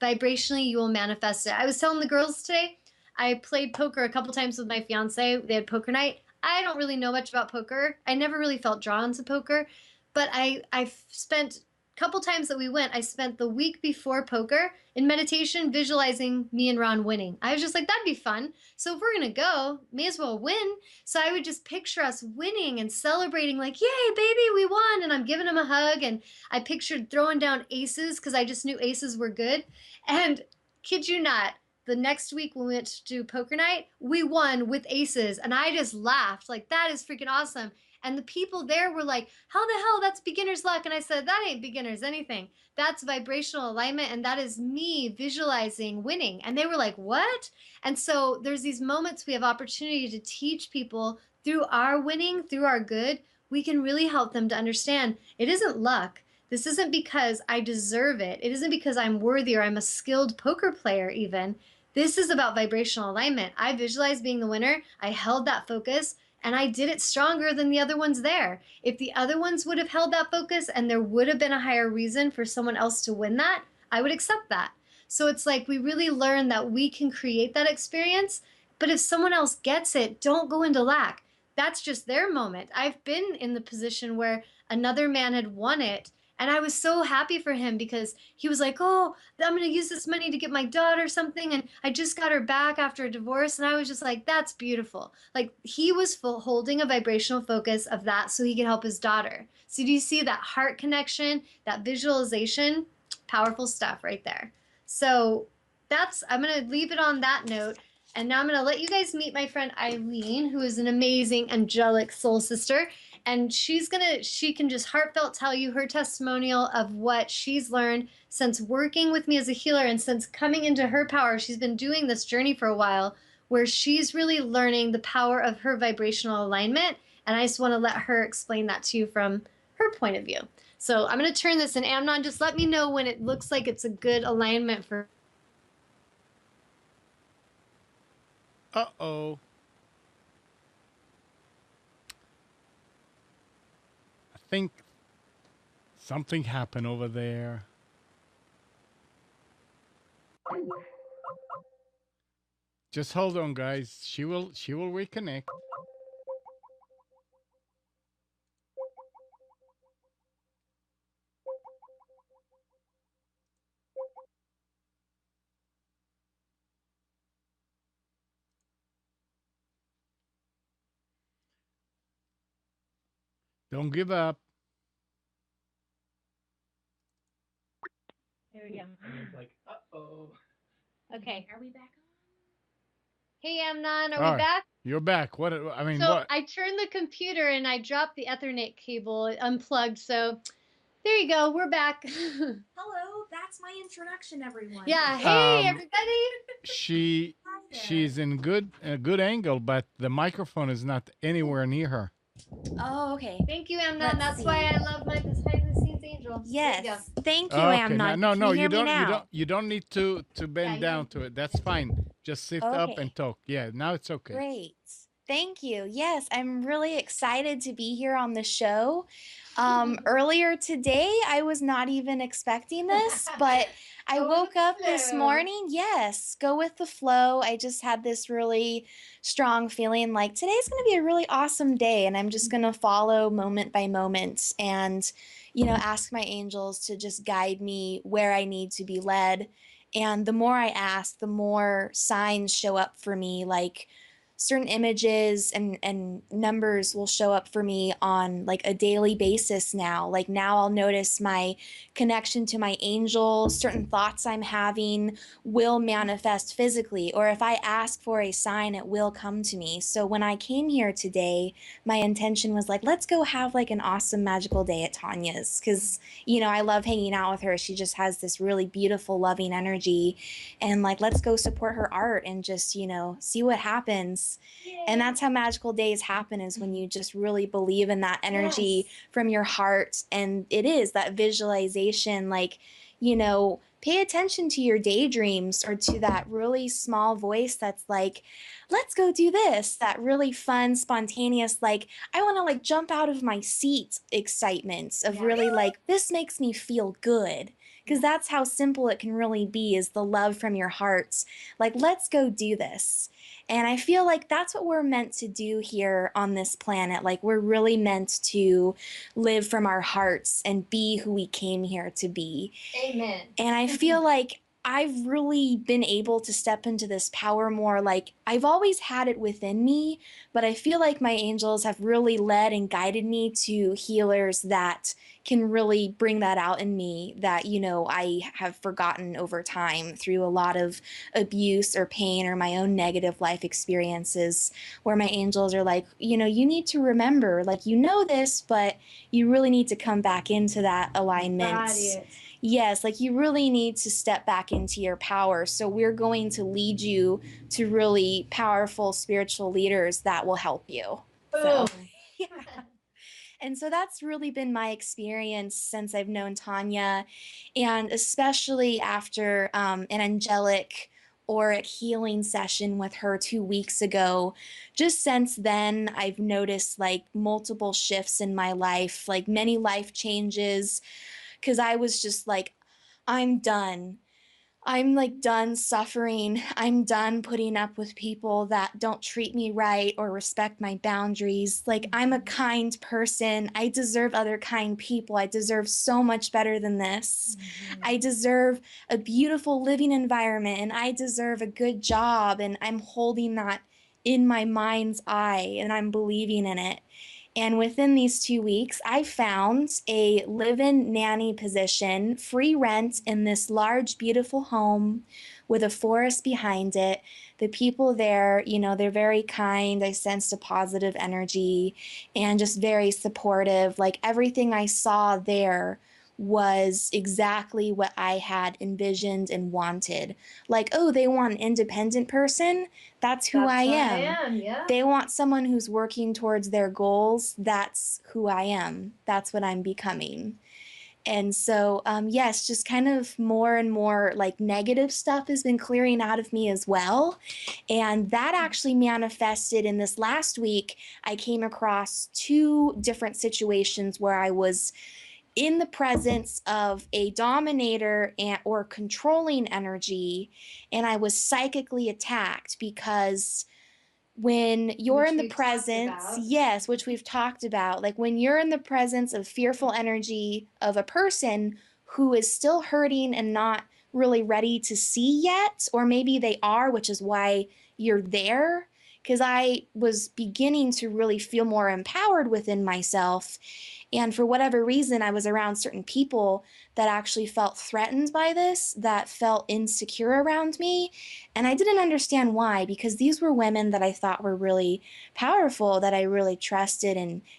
vibrationally you will manifest it. I was telling the girls today, I played poker a couple times with my fiance. They had poker night. I don't really know much about poker. I never really felt drawn to poker, but I spent a couple times that we went, I spent the week before poker in meditation visualizing me and Ron winning. I was just like, that'd be fun. So if we're going to go, may as well win. So I would just picture us winning and celebrating like, yay, baby, we won. And I'm giving him a hug. And I pictured throwing down aces because I just knew aces were good. And kid you not, the next week when we went to do poker night, we won with aces. And I just laughed like, that is freaking awesome. And the people there were like, how the hell? That's beginner's luck. And I said, that ain't beginner's anything. That's vibrational alignment. And that is me visualizing winning. And they were like, what? And so there's these moments we have opportunity to teach people through our winning, through our good. We can really help them to understand it isn't luck. This isn't because I deserve it. It isn't because I'm worthy or I'm a skilled poker player even. This is about vibrational alignment. I visualized being the winner. I held that focus and I did it stronger than the other ones there. If the other ones would have held that focus and there would have been a higher reason for someone else to win that, I would accept that. So it's like we really learn that we can create that experience, but if someone else gets it, don't go into lack. That's just their moment. I've been in the position where another man had won it and I was so happy for him because he was like, oh, I'm going to use this money to get my daughter something. And I just got her back after a divorce. And I was just like, that's beautiful. Like he was holding a vibrational focus of that so he could help his daughter. So do you see that heart connection, that visualization? Powerful stuff right there. So I'm going to leave it on that note. And now I'm going to let you guys meet my friend Eileen, who is an amazing angelic soul sister. And she can just heartfelt tell you her testimonial of what she's learned since working with me as a healer and since coming into her power. She's been doing this journey for a while where she's really learning the power of her vibrational alignment. And I just want to let her explain that to you from her point of view. So I'm going to turn this in. Amnon, just let me know when it looks like it's a good alignment for. Uh-oh. I think something happened over there. Just hold on, guys. She will reconnect. Don't give up. There we go. It's like, uh-oh. Okay. Are we back on? Hey, Amnon, are All we right. back? You're back. What? I mean, So what? I turned the computer and I dropped the Ethernet cable. It unplugged. So there you go. We're back. Hello, that's my introduction, everyone. Yeah. Hey, Um, everybody. She's in a good angle, but the microphone is not anywhere near her. Oh, okay. Thank you, Amnon. Let's That's see. why I love my behind the scenes angel. Yes. Thank you, Okay. Amnon. No, Can you hear me don't. now? You don't need to bend you down can- to it. That's fine. Just sit up Okay. and talk. Yeah. Now it's okay. Great. Thank you. Yes, I'm really excited to be here on the show. Earlier today, I was not even expecting this, but I Go with woke the up this flow. morning. Yes, go with the flow. I just had this really strong feeling like today's going to be a really awesome day, and I'm just going to follow moment by moment and, ask my angels to just guide me where I need to be led. And the more I ask, the more signs show up for me, like certain images and numbers will show up for me on like a daily basis now. Like now I'll notice my connection to my angels, certain thoughts I'm having will manifest physically, or if I ask for a sign, it will come to me. So when I came here today, my intention was like, let's go have like an awesome magical day at Tanya's, because I love hanging out with her. She just has this really beautiful, loving energy, and like, let's go support her art and just see what happens. Yay. And that's how magical days happen, is when you just really believe in that energy. Yes. From your heart, and it is that visualization, like pay attention to your daydreams, or to that really small voice that's like, let's go do this. That really fun, spontaneous, like, I want to like jump out of my seat excitement of really like, this makes me feel good. Because that's how simple it can really be, is the love from your heart. Like, let's go do this. And I feel like that's what we're meant to do here on this planet. Like, we're really meant to live from our hearts and be who we came here to be. Amen. And I feel like I've really been able to step into this power more. Like, I've always had it within me, but I feel like my angels have really led and guided me to healers that can really bring that out in me, that I have forgotten over time through a lot of abuse or pain or my own negative life experiences, where my angels are like, you need to remember, like, this, but you really need to come back into that alignment. Yes, like, you really need to step back into your power. So we're going to lead you to really powerful spiritual leaders that will help you. Boom. So, yeah. And so that's really been my experience since I've known Tanya, and especially after an angelic auric healing session with her 2 weeks ago. Just since then, I've noticed like multiple shifts in my life, like many life changes, because I was just like, I'm done. I'm like done suffering. I'm done putting up with people that don't treat me right or respect my boundaries. Like, I'm a kind person. I deserve other kind people. I deserve so much better than this. I deserve a beautiful living environment, and I deserve a good job. And I'm holding that in my mind's eye, and I'm believing in it. And within these 2 weeks, I found a live-in nanny position, free rent, in this large, beautiful home with a forest behind it. The people there, they're very kind. I sensed a positive energy and just very supportive. Like, everything I saw there was exactly what I had envisioned and wanted. Like, oh, they want an independent person? That's who I am. Yeah. They want someone who's working towards their goals. That's who I am. That's what I'm becoming. And so, yes, just kind of more and more like negative stuff has been clearing out of me as well. And that actually manifested in this last week. I came across 2 different situations where I was in the presence of a dominator or controlling energy, and I was psychically attacked, because when you're in the presence, yes, which we've talked about, like when you're in the presence of fearful energy of a person who is still hurting and not really ready to see yet, or maybe they are, which is why you're there. Because I was beginning to really feel more empowered within myself. And for whatever reason, I was around certain people that actually felt threatened by this, that felt insecure around me. And I didn't understand why, because these were women that I thought were really powerful, that I really trusted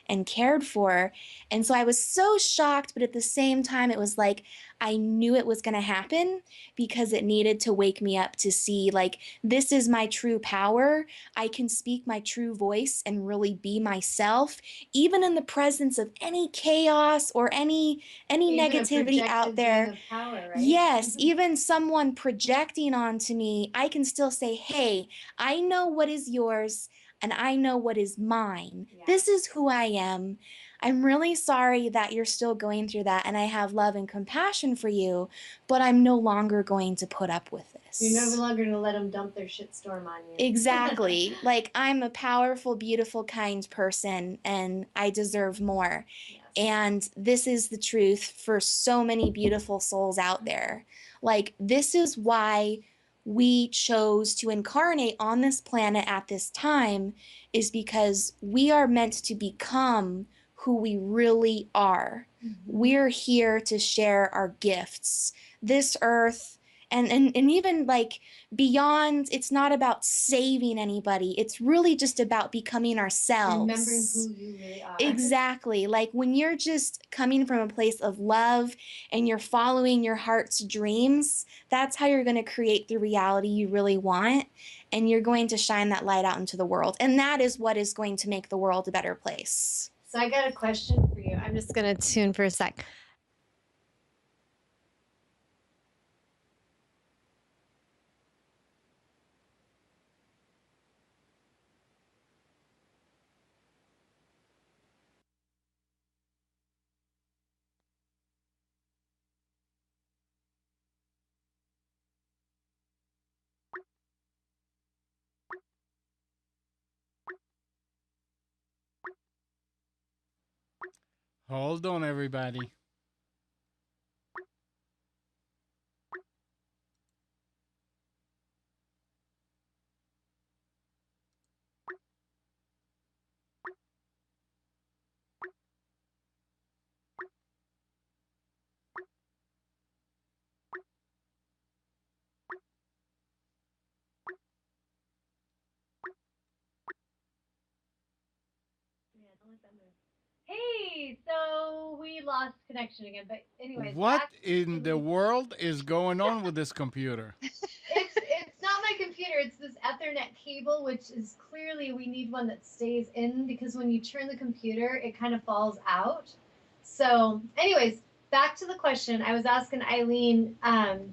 and cared for. And so I was so shocked, but at the same time, it was like I knew it was going to happen, because it needed to wake me up to see, like, this is my true power. I can speak my true voice and really be myself, even in the presence of any chaos or any negativity out there. Power, right? Yes, even someone projecting onto me, I can still say, hey, I know what is yours and I know what is mine. Yeah. This is who I am. I'm really sorry that you're still going through that, and I have love and compassion for you, but I'm no longer going to put up with this. You're no longer going to let them dump their shitstorm on you. Exactly. Like, I'm a powerful, beautiful, kind person, and I deserve more. Yes. And this is the truth for so many beautiful souls out there. Like, this is why we chose to incarnate on this planet at this time is because we are meant to become who we really are. We're here to share our gifts. This earth and even like beyond, it's not about saving anybody. It's really just about becoming ourselves. Remembering who you really are. Exactly. Like when you're just coming from a place of love and you're following your heart's dreams, that's how you're going to create the reality you really want. And you're going to shine that light out into the world. And that is what is going to make the world a better place. So I got a question for you. I'm just going to tune for a sec. Hold on, everybody. Hey, so we lost connection again. But anyways, What in the world is going on with this computer? it's not my computer. It's this Ethernet cable, which is clearly we need one that stays in because when you turn the computer, it kind of falls out. So, anyways, back to the question. I was asking Eileen,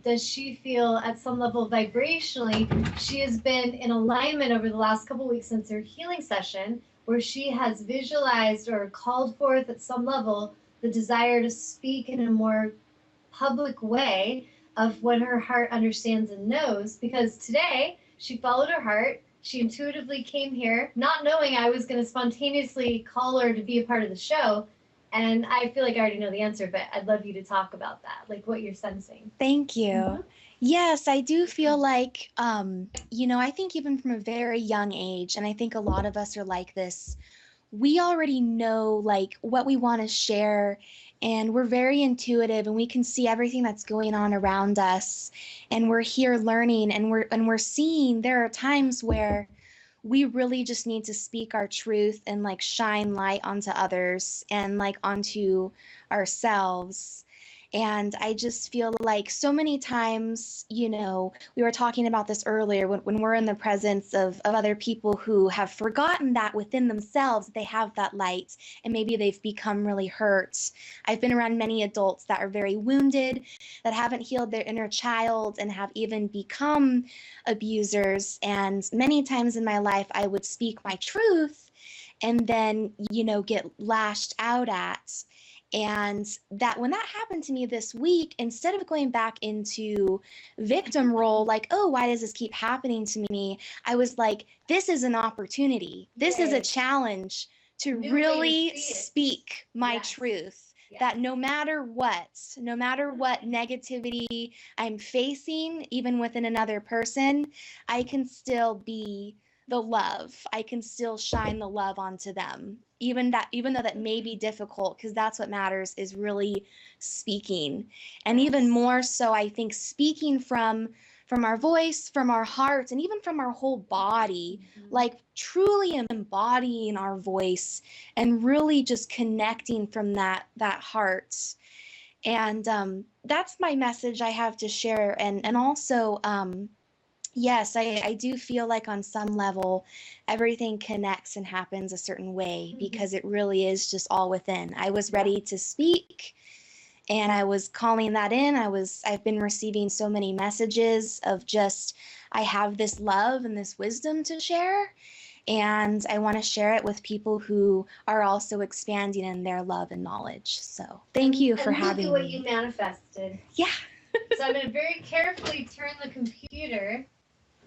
does she feel at some level vibrationally she has been in alignment over the last couple weeks since her healing session, where she has visualized or called forth at some level the desire to speak in a more public way of what her heart understands and knows. Because today she followed her heart. She intuitively came here, not knowing I was going to spontaneously call her to be a part of the show. And I feel like I already know the answer, but I'd love you to talk about that, like what you're sensing. Thank you. Mhm. Yes, I do feel like, I think even from a very young age, and I think a lot of us are like this, we already know like what we want to share, and we're very intuitive and we can see everything that's going on around us, and we're here learning, and we're seeing there are times where we really just need to speak our truth and like shine light onto others and like onto ourselves. And I just feel like so many times, we were talking about this earlier when we're in the presence of other people who have forgotten that within themselves they have that light, and maybe they've become really hurt. I've been around many adults that are very wounded, that haven't healed their inner child, and have even become abusers. And many times in my life, I would speak my truth and then, get lashed out at. And that when that happened to me this week, instead of going back into victim role, like, oh, why does this keep happening to me? I was like, this is an opportunity. This is a challenge to really speak my truth. That no matter what negativity I'm facing, even within another person, I can still be the love. I can still shine the love onto them. Even though that may be difficult, because that's what matters is really speaking. And even more so, I think speaking from our voice, from our hearts, and even from our whole body, like truly embodying our voice and really just connecting from that heart. And that's my message I have to share. And also, yes, I do feel like on some level, everything connects and happens a certain way because it really is just all within. I was ready to speak, and I was calling that in. I've been receiving so many messages of just, I have this love and this wisdom to share, and I want to share it with people who are also expanding in their love and knowledge. So thank you for having me. Look at what you manifested. Yeah. So I'm going to very carefully turn the computer.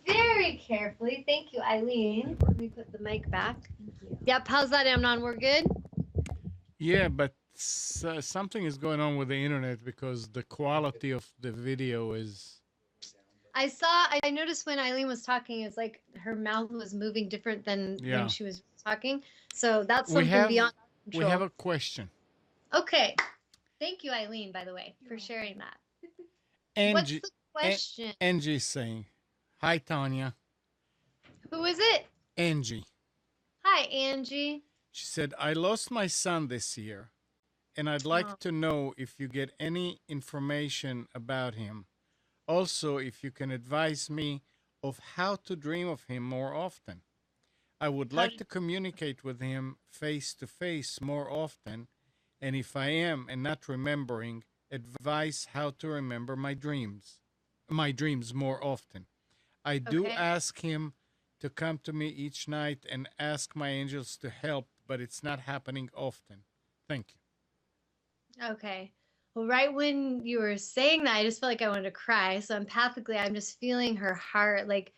Very carefully. Thank you, Eileen. Let me put the mic back. Yep. How's that, Amnon? We're good? Yeah, but something is going on with the internet because the quality of the video is I noticed when Eileen was talking, it's like her mouth was moving different than when Yeah. she was talking. So that's We something have beyond we have control. a question. Okay. Thank you, Eileen, by the way, for sharing that. What's Angie the A- question? Angie saying, "Hi Tanya." Who is it? Angie. Hi, Angie. She said, "I lost my son this year, and I'd Oh, like to know if you get any information about him. Also, if you can advise me of how to dream of him more often. I would how like did to communicate with him face to face more often, and if I am and not remembering, advise how to remember my dreams more often. I do okay. ask him to come to me each night and ask my angels to help, but it's not happening often. Thank Okay. Well, right when you were saying that, I just felt like I wanted to cry. So empathically, I'm just feeling her heart. Like,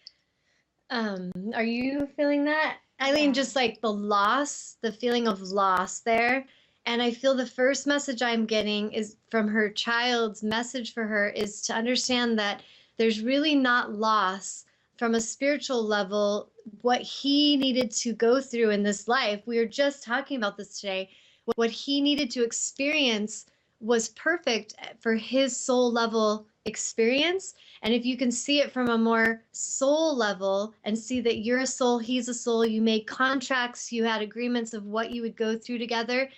are you feeling that? Eileen, Yeah. just like the loss, the feeling of loss there. And I feel the first message I'm getting is from her child's message for her is to understand that there's really not loss from a spiritual level, what he needed to go through in this life. We were just talking about this today. What he needed to experience was perfect for his soul level experience. And if you can see it from a more soul level and see that you're a soul, he's a soul, you made contracts, you had agreements of what you would go through together.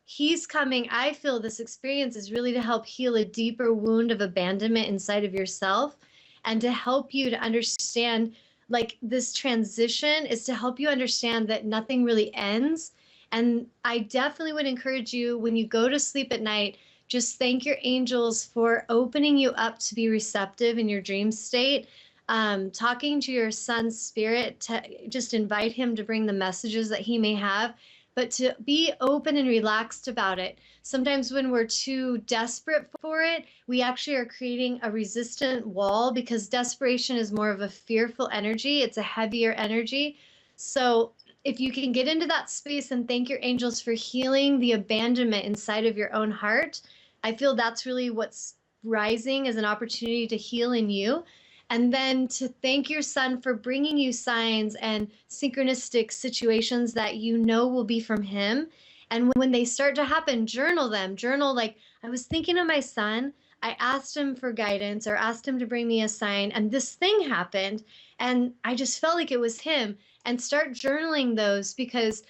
He's coming. I feel this experience is really to help heal a deeper wound of abandonment inside of yourself and to help you to understand like this transition is to help you understand that nothing really ends. And I definitely would encourage you when you go to sleep at night, just thank your angels for opening you up to be receptive in your dream state. Talking to your son's spirit to just invite him to bring the messages that he may have, but to be open and relaxed about it. Sometimes when we're too desperate for it, we actually are creating a resistant wall because desperation is more of a fearful energy, it's a heavier energy. So if you can get into that space and thank your angels for healing the abandonment inside of your own heart, I feel that's really what's rising as an opportunity to heal in you. And then to thank your son for bringing you signs and synchronistic situations that you know will be from him. And when they start to happen, journal them. Journal, like, I was thinking of my son. I asked him for guidance or asked him to bring me a sign, and this thing happened. And I just felt like it was him. And start journaling those because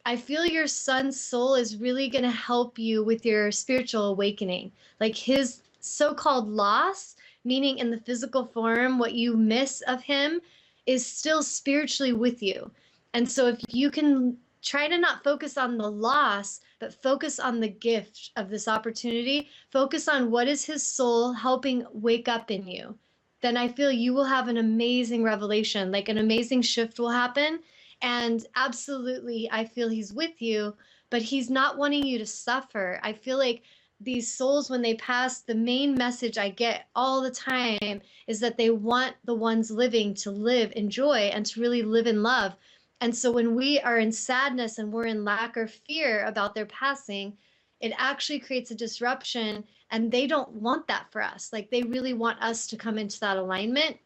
I feel your son's soul is really going to help you with your spiritual awakening. Like his so called loss, meaning in the physical form, what you miss of him is still spiritually with you. And so if you can try to not focus on the loss, but focus on the gift of this opportunity, focus on what is his soul helping wake up in you, then I feel you will have an amazing revelation, like an amazing shift will happen. And absolutely, I feel he's with you, but he's not wanting you to suffer. I feel like these souls, when they pass, the main message I get all the time is that they want the ones living to live in joy and to really live in love. And so when we are in sadness and we're in lack or fear about their passing, it actually creates a disruption. And they don't want that for us. Like they really want us to come into that alignment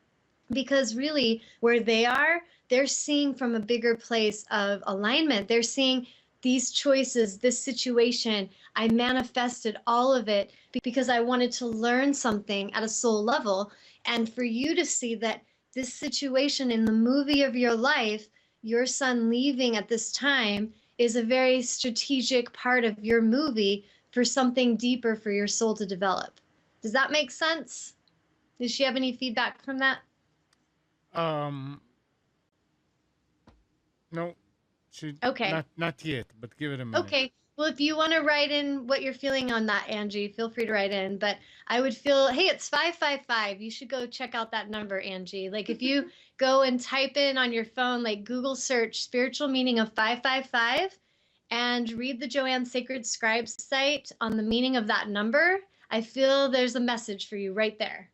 because really where they are, they're seeing from a bigger place of alignment. They're seeing these choices, this situation. I manifested all of it because I wanted to learn something at a soul level. And for you to see that this situation in the movie of your life, your son leaving at this time, is a very strategic part of your movie for something deeper for your soul to develop. Does that make sense? Does she have any feedback from that? you. No, she Okay. not yet, but give it a minute. Okay. Well, if you want to write in what you're feeling on that, Angie, feel free to write in. But I would feel, hey, it's 555. You should go check out that number, Angie. Like if you go and type in on your phone, like Google search spiritual meaning of 555 and read the Joanne Sacred Scribes site on the meaning of that number, I feel there's a message for you right there.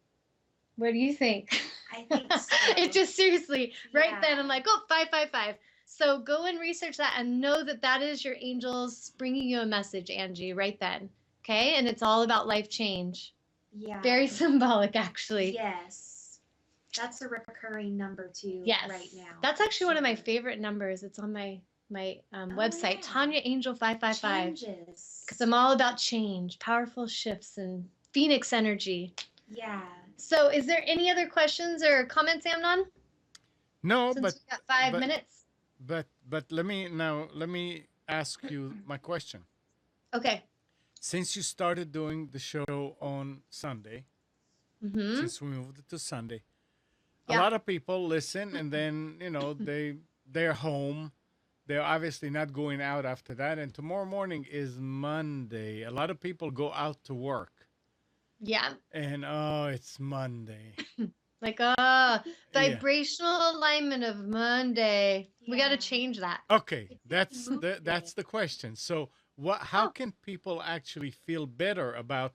What do you think? I think so. It just seriously, right then, Yeah. I'm like, oh, 555. So go and research that and know that that is your angels bringing you a message, Angie, right then. Okay. And it's all about life change. Yeah. Very symbolic, actually. Yes. That's a recurring number too. Yes. Right now. That's actually one of my favorite numbers. It's on my website, yeah. Tawnya Angel 555. Changes. Because I'm all about change, powerful shifts, and Phoenix energy. Yeah. So, is there any other questions or comments, Amnon? No, Since we got 5 minutes. but let me ask you my question. Okay. Since you started doing the show on Sunday, Mm-hmm. since we moved it to Sunday, Yeah. a lot of people listen, and then they're home. They're obviously not going out after that. And tomorrow morning is Monday. A lot of people go out to work, Yeah. and oh, it's Monday. Like, Yeah. vibrational alignment of Monday. We got to Yeah. change that. Okay, that's the question. So, how can people actually feel better about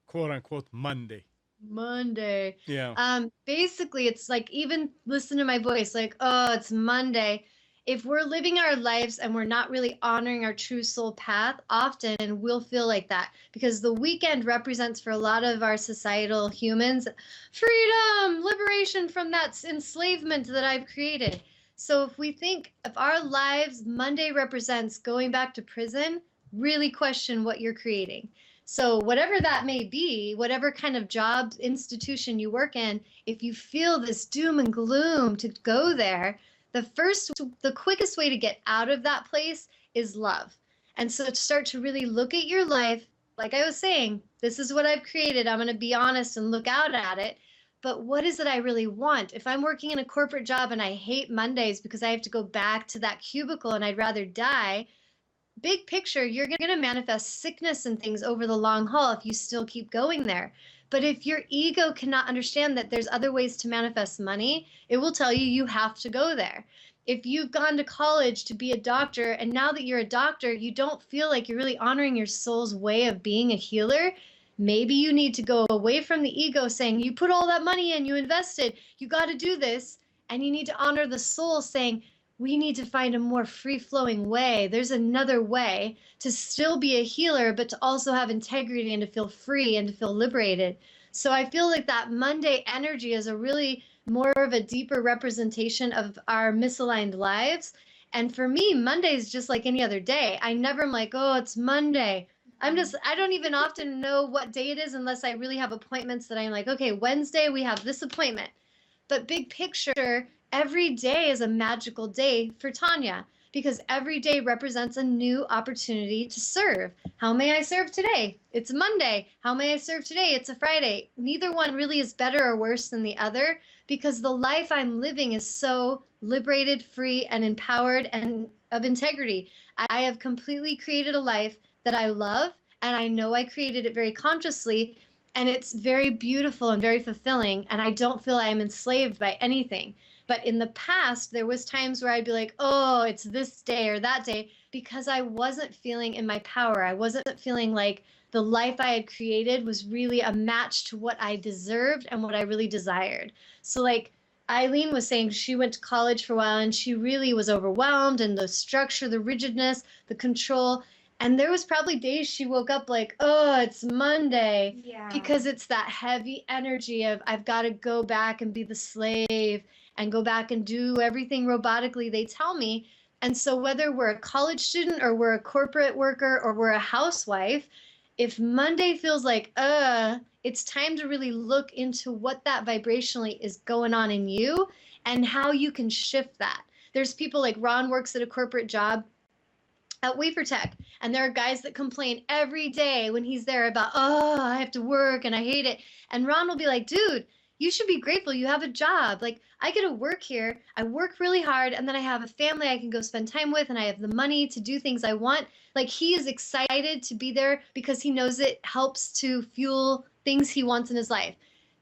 quote unquote Monday? Monday. Yeah. Basically, it's like, even listen to my voice, like, oh, it's Monday. If we're living our lives and we're not really honoring our true soul path, often we'll feel like that, because the weekend represents for a lot of our societal humans freedom, liberation from that enslavement that I've created. So if we think, if our lives, Monday represents going back to prison, really question what you're creating. So, whatever that may be, whatever kind of job institution you work in, if you feel this doom and gloom to go there, the quickest way to get out of that place is love. And so, to start to really look at your life, like I was saying, this is what I've created. I'm going to be honest and look out at it. But what is it I really want? If I'm working in a corporate job and I hate Mondays because I have to go back to that cubicle and I'd rather die, big picture, you're going to manifest sickness and things over the long haul if you still keep going there. But if your ego cannot understand that there's other ways to manifest money, it will tell you you have to go there. If you've gone to college to be a doctor, and now that you're a doctor, you don't feel like you're really honoring your soul's way of being a healer, maybe you need to go away from the ego saying, you put all that money in, you invested, you got to do this. And you need to honor the soul saying, we need to find a more free-flowing way. There's another way to still be a healer, but to also have integrity and to feel free and to feel liberated. So I feel like that Monday energy is a really more of a deeper representation of our misaligned lives. And for me, Monday is just like any other day. I never am like, oh, it's Monday. I don't even often know what day it is unless I really have appointments that I'm like, okay, Wednesday, we have this appointment. But big picture, every day is a magical day for Tawnya, because every day represents a new opportunity to serve. How may I serve today? It's Monday. How may I serve today? It's a Friday. Neither one really is better or worse than the other, because the life I'm living is so liberated, free, and empowered and of integrity. I have completely created a life that I love, and I know I created it very consciously, and it's very beautiful and very fulfilling, and I don't feel I am enslaved by anything. But in the past, there was times where I'd be like, oh, it's this day or that day, because I wasn't feeling in my power. I wasn't feeling like the life I had created was really a match to what I deserved and what I really desired. So like Eileen was saying, she went to college for a while and she really was overwhelmed, and the structure, the rigidness, the control. And there was probably days she woke up like, oh, it's Monday. Yeah. Because it's that heavy energy of, I've got to go back and be the slave and go back and do everything robotically they tell me. And so whether we're a college student or we're a corporate worker or we're a housewife, if Monday feels like, it's time to really look into what that vibrationally is going on in you and how you can shift that. There's people like Ron works at a corporate job at Wafer Tech, and there are guys that complain every day when he's there about, oh, I have to work and I hate it. And Ron will be like, dude, you should be grateful you have a job. Like, I get to work here, I work really hard, and then I have a family I can go spend time with, and I have the money to do things I want. Like, he is excited to be there because he knows it helps to fuel things he wants in his life.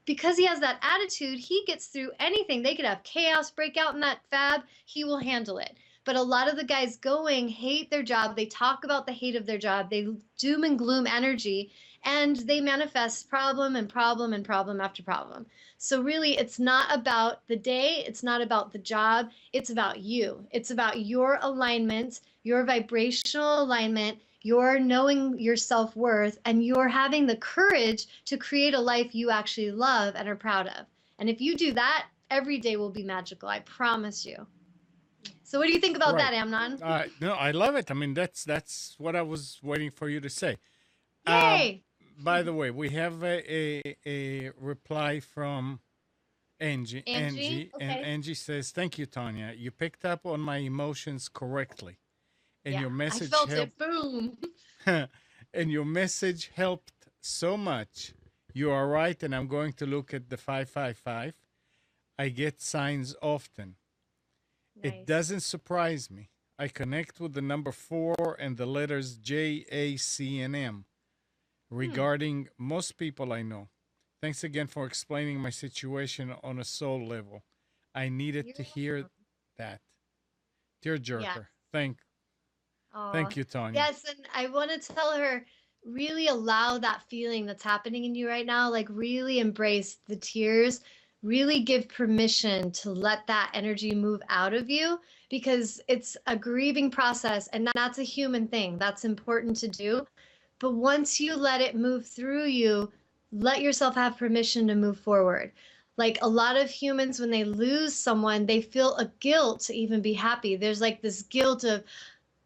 Because he has that attitude, he gets through anything. They could have chaos break out in that fab, he will handle it. But a lot of the guys going hate their job. They talk about the hate of their job. They doom and gloom energy, and they manifest problem and problem and problem after problem. So really, it's not about the day. It's not about the job. It's about you. It's about your alignment, your vibrational alignment, your knowing your self-worth, and you're having the courage to create a life you actually love and are proud of. And if you do that, every day will be magical. I promise you. So what do you think about Right. that, Amnon? No, I love it. I mean, that's what I was waiting for you to say. Um, Yay! by the way, we have a reply from Angie? and Okay. Angie says, "Thank you, Tanya. You picked up on my emotions correctly, and Yeah, your I message felt helped. it. Boom. And your message helped so much. You are right, and I'm going to look at the 555. I get signs often. It Nice. doesn't surprise me. I connect with the number 4 and the letters J, A, C, and M Hmm. regarding most people I know. Thanks again for explaining my situation on a soul level. I needed You're to hear welcome. that. Dear Yeah. Jerker, Oh, thank you, Tanya. yes. And I want to tell her, really allow that feeling that's happening in you right now. Like, really embrace the tears. Really give permission to let that energy move out of you because it's a grieving process and that's a human thing. That's important to do. But once you let it move through you, let yourself have permission to move forward. Like a lot of humans, when they lose someone, they feel a guilt to even be happy. There's like this guilt of,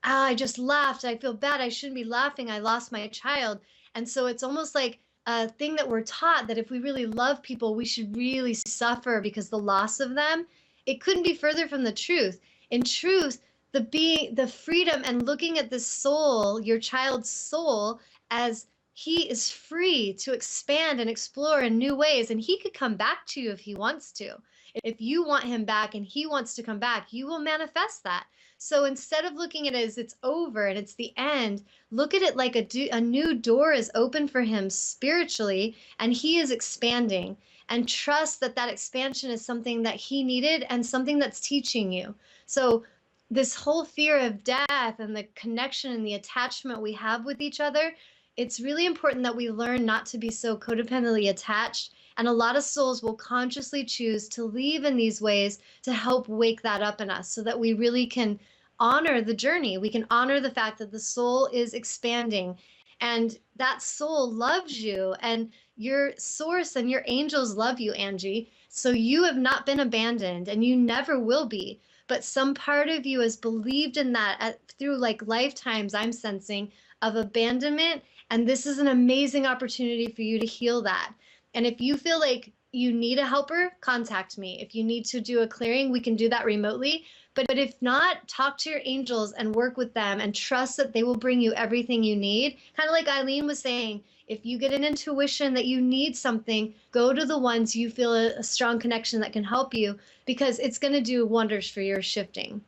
ah, I just laughed. I feel bad. I shouldn't be laughing. I lost my child. And so it's almost like a thing that we're taught that if we really love people, we should really suffer because the loss of them, it couldn't be further from the truth. In truth, the freedom and looking at the soul, your child's soul, as he is free to expand and explore in new ways. And he could come back to you if he wants to. If you want him back and he wants to come back, you will manifest that. So instead of looking at it as it's over and it's the end, look at it like a new door is open for him spiritually and he is expanding. And trust that that expansion is something that he needed and something that's teaching you. So, this whole fear of death and the connection and the attachment we have with each other, it's really important that we learn not to be so codependently attached. And a lot of souls will consciously choose to leave in these ways to help wake that up in us so that we really can honor the journey. We can honor the fact that the soul is expanding and that soul loves you and your source and your angels love you, Angie. So you have not been abandoned and you never will be. But some part of you has believed in that through like lifetimes, I'm sensing, of abandonment. And this is an amazing opportunity for you to heal that. And if you feel like you need a helper, contact me. If you need to do a clearing, we can do that remotely. But if not, talk to your angels and work with them and trust that they will bring you everything you need. Kind of like Eileen was saying, if you get an intuition that you need something, go to the ones you feel a strong connection that can help you because it's going to do wonders for your shifting.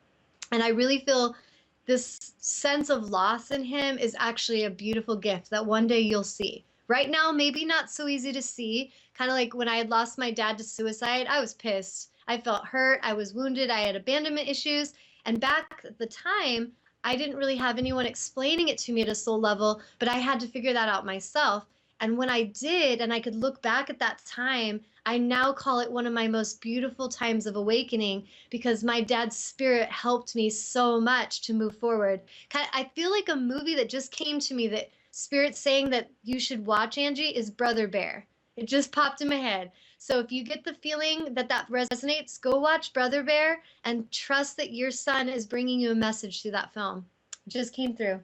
And I really feel this sense of loss in him is actually a beautiful gift that one day you'll see. Right now, maybe not so easy to see. Kind of like when I had lost my dad to suicide, I was pissed. I felt hurt. I was wounded. I had abandonment issues. And back at the time, I didn't really have anyone explaining it to me at a soul level, but I had to figure that out myself. And when I did, and I could look back at that time, I now call it one of my most beautiful times of awakening because my dad's spirit helped me so much to move forward. I feel like a movie that just came to me that spirit saying that you should watch, Angie, is Brother Bear. It just popped in my head. So if you get the feeling that that resonates, go watch Brother Bear and trust that your son is bringing you a message through that film. It just came through.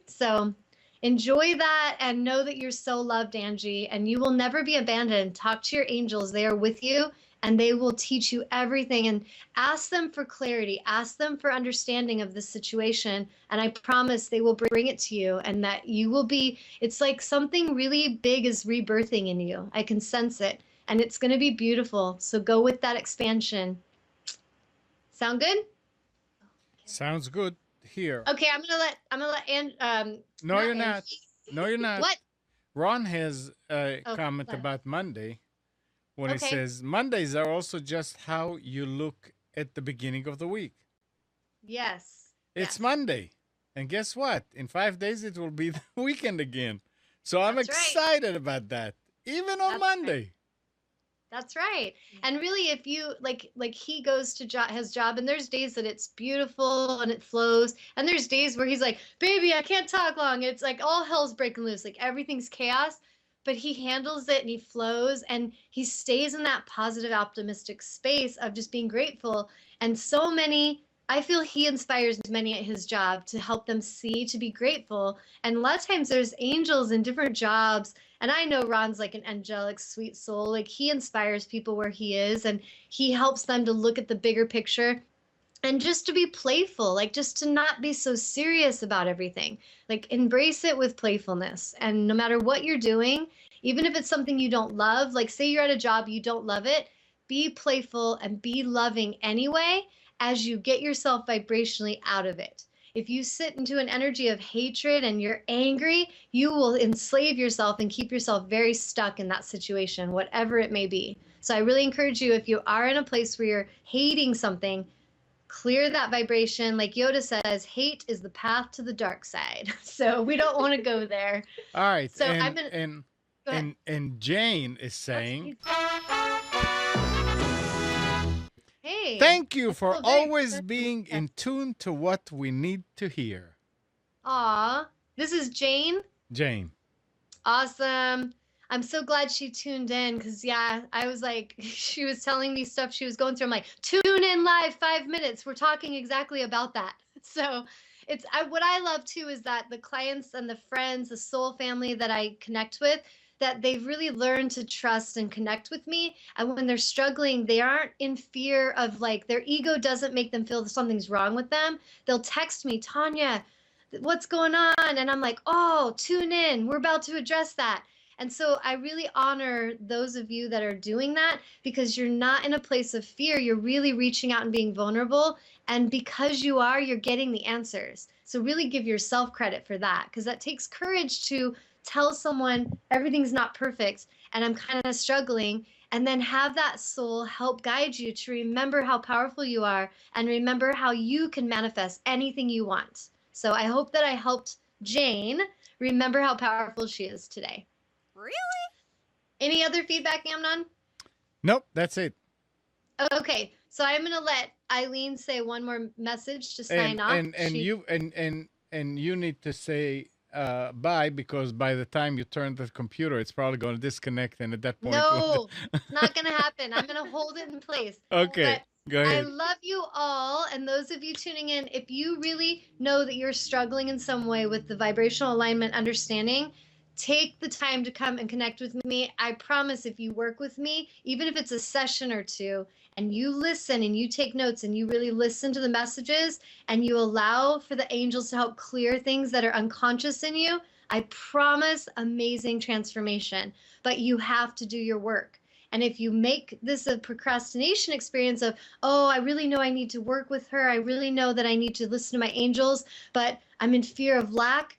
So enjoy that and know that you're so loved, Angie, and you will never be abandoned. Talk to your angels. They are with you and they will teach you everything and ask them for clarity, ask them for understanding of the situation. And I promise they will bring it to you and that you will be, it's like something really big is rebirthing in you. I can sense it and it's going to be beautiful. So go with that expansion. Sound good? Sounds good here. Okay, I'm gonna let No, not you're not. Angie. No, you're not. What? Ron has a Oh, comment what? about Monday when it Okay. says Mondays are also just how you look at the beginning of the week. Yes. It's Yes. Monday. And guess what? In 5 days, it will be the weekend again. So I'm That's right. excited about that, even on That's right. Monday. That's right. And really, if you like he goes to his job, and there's days that it's beautiful and it flows, and there's days where he's like, "Baby, I can't talk long." It's like all hell's breaking loose, like everything's chaos. but he handles it and he flows and he stays in that positive, optimistic space of just being grateful. And so many, I feel he inspires many at his job to help them see to be grateful. And a lot of times there's angels in different jobs. And I know Ron's like an angelic, sweet soul. Like he inspires people where he is and he helps them to look at the bigger picture and just to be playful, like just to not be so serious about everything. Like embrace it with playfulness. And no matter what you're doing, even if it's something you don't love, like say you're at a job you don't love it, be playful and be loving anyway as you get yourself vibrationally out of it. If you sit into an energy of hatred and you're angry, you will enslave yourself and keep yourself very stuck in that situation, whatever it may be. So I really encourage you, if you are in a place where you're hating something, clear that vibration. Like Yoda says, hate is the path to the dark side. So we don't want to go there. All right. So I'm gonna go ahead. And Jane is saying, Hey, thank you for feel very always expressive. being in tune to what we need to hear. Aw, this is Jane. Jane. Awesome. I'm so glad she tuned in because, yeah, I was like, she was telling me stuff she was going through. I'm like, tune in live 5 minutes. We're talking exactly about that. So what I love too is that the clients and the friends, the soul family that I connect with, that they've really learned to trust and connect with me. And when they're struggling, they aren't in fear of like their ego doesn't make them feel that something's wrong with them. They'll text me, Tanya, what's going on? And I'm like, oh, tune in. We're about to address that. And so I really honor those of you that are doing that because you're not in a place of fear. You're really reaching out and being vulnerable. And because you are, you're getting the answers. So really give yourself credit for that because that takes courage to tell someone everything's not perfect and I'm kind of struggling. And then have that soul help guide you to remember how powerful you are and remember how you can manifest anything you want. So I hope that I helped Jane remember how powerful she is today. Really? Any other feedback, Amnon? Nope, that's it. Okay, so I'm gonna let Eileen say one more message to sign off. And you need to say bye because by the time you turn the computer, it's probably going to disconnect, and at that point, No, it's not gonna happen. I'm gonna hold it in place. okay, But go I ahead. love you all, and those of you tuning in, if you really know that you're struggling in some way with the vibrational alignment understanding, take the time to come and connect with me. I promise if you work with me, even if it's a session or two, and you listen and you take notes and you really listen to the messages and you allow for the angels to help clear things that are unconscious in you, I promise amazing transformation. But you have to do your work. And if you make this a procrastination experience of, oh, I really know I need to work with her, I really know that I need to listen to my angels, but I'm in fear of lack,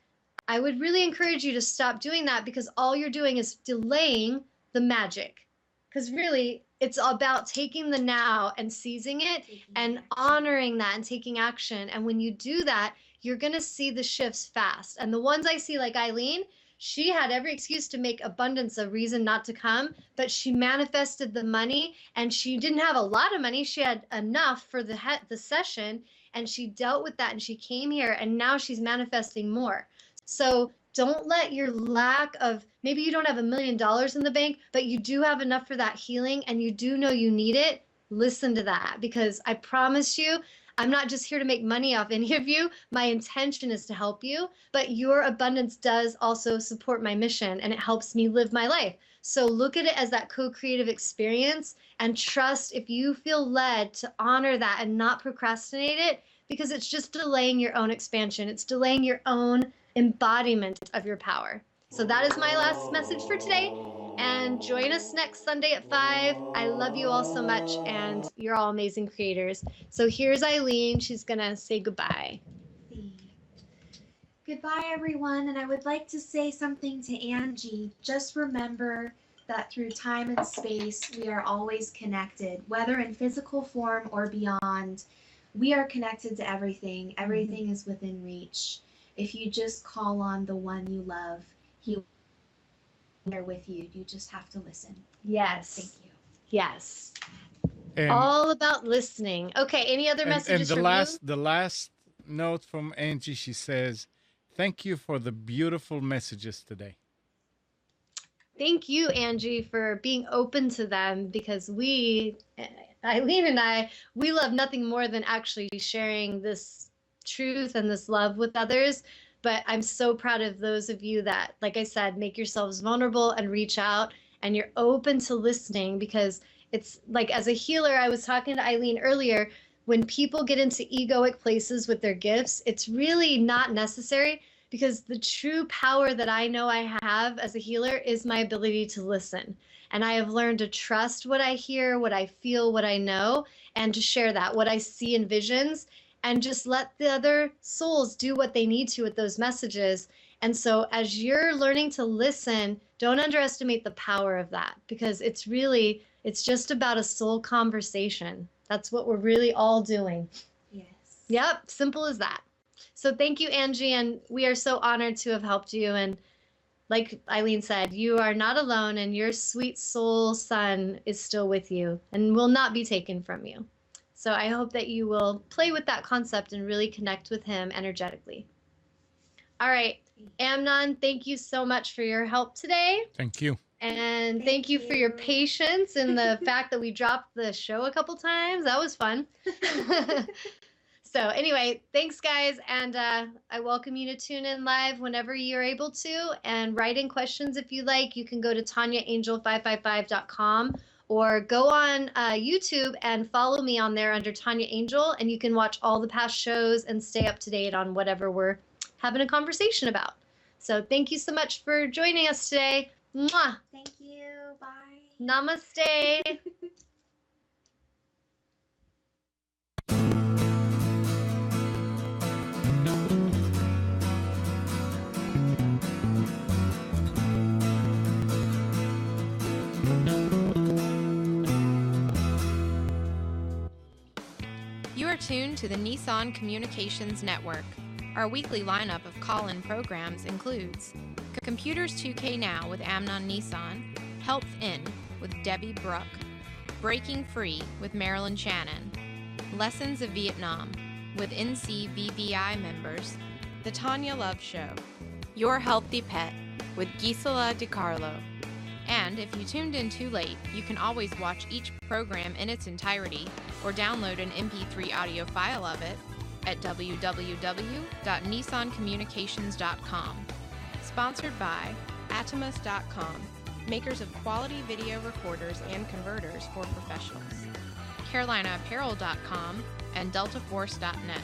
I would really encourage you to stop doing that because all you're doing is delaying the magic. Because really, it's about taking the now and seizing it and honoring that and taking action. And when you do that, you're going to see the shifts fast. And the ones I see, like Eileen, she had every excuse to make abundance a reason not to come, but she manifested the money and she didn't have a lot of money. She had enough for the session and she dealt with that and she came here and now she's manifesting more. So don't let your lack of, maybe you don't have $1 million in the bank, but you do have enough for that healing and you do know you need it. Listen to that because I promise you, I'm not just here to make money off any of you. My intention is to help you, but your abundance does also support my mission and it helps me live my life. So look at it as that co-creative experience and trust if you feel led to honor that and not procrastinate it because it's just delaying your own expansion. It's delaying your own embodiment of your power. So that is my last message for today. And join us next Sunday at 5. I love you all so much, and you're all amazing creators. So here's Eileen. She's going to say goodbye. Goodbye, everyone. And I would like to say something to Angie. Just remember that through time and space, we are always connected, whether in physical form or beyond. We are connected to everything. Everything is within reach. If you just call on the one you love, he will be there with you. You just have to listen. Yes. Thank you. Yes. And, All about listening. Okay, any other messages and from you? the last note from Angie, she says, "Thank you for the beautiful messages today." Thank you, Angie, for being open to them, because Eileen and I, we love nothing more than actually sharing this truth and this love with others. But I'm so proud of those of you that, like I said, make yourselves vulnerable and reach out, and you're open to listening, because it's like, as a healer, I was talking to Eileen earlier, when people get into egoic places with their gifts, it's really not necessary, because the true power that I know I have as a healer is my ability to listen. And I have learned to trust what I hear, what I feel, what I know, and to share that, what I see in visions, and just let the other souls do what they need to with those messages. And so, as you're learning to listen, don't underestimate the power of that, because it's just about a soul conversation. That's what we're really all doing. Yes. Yep, simple as that. So thank you, Angie, and we are so honored to have helped you. And like Eileen said, you are not alone, and your sweet soul son is still with you and will not be taken from you. So I hope that you will play with that concept and really connect with him energetically. All right, Amnon, thank you so much for your help today. Thank you. And thank you for your patience and the fact that we dropped the show a couple times. That was fun. So anyway, thanks guys, and I welcome you to tune in live whenever you're able to, and write in questions if you like. You can go to TanyaAngel555.com, or go on YouTube and follow me on there under Tanya Angel, and you can watch all the past shows and stay up to date on whatever we're having a conversation about. So thank you so much for joining us today. Mwah! Thank you. Bye. Namaste. You are tuned to the Nissan Communications Network. Our weekly lineup of call-in programs includes Computers 2K Now with Amnon Nissan, Health In with Debbie Bruck, Breaking Free with Marilyn Shannon, Lessons of Vietnam with NCVBI members, The Tawnya Love Show, Your Healthy Pet with Gisela DiCarlo. And if you tuned in too late, you can always watch each program in its entirety or download an MP3 audio file of it at www.nissancommunications.com. Sponsored by Atomus.com, makers of quality video recorders and converters for professionals, CarolinaApparel.com, and DeltaForce.net.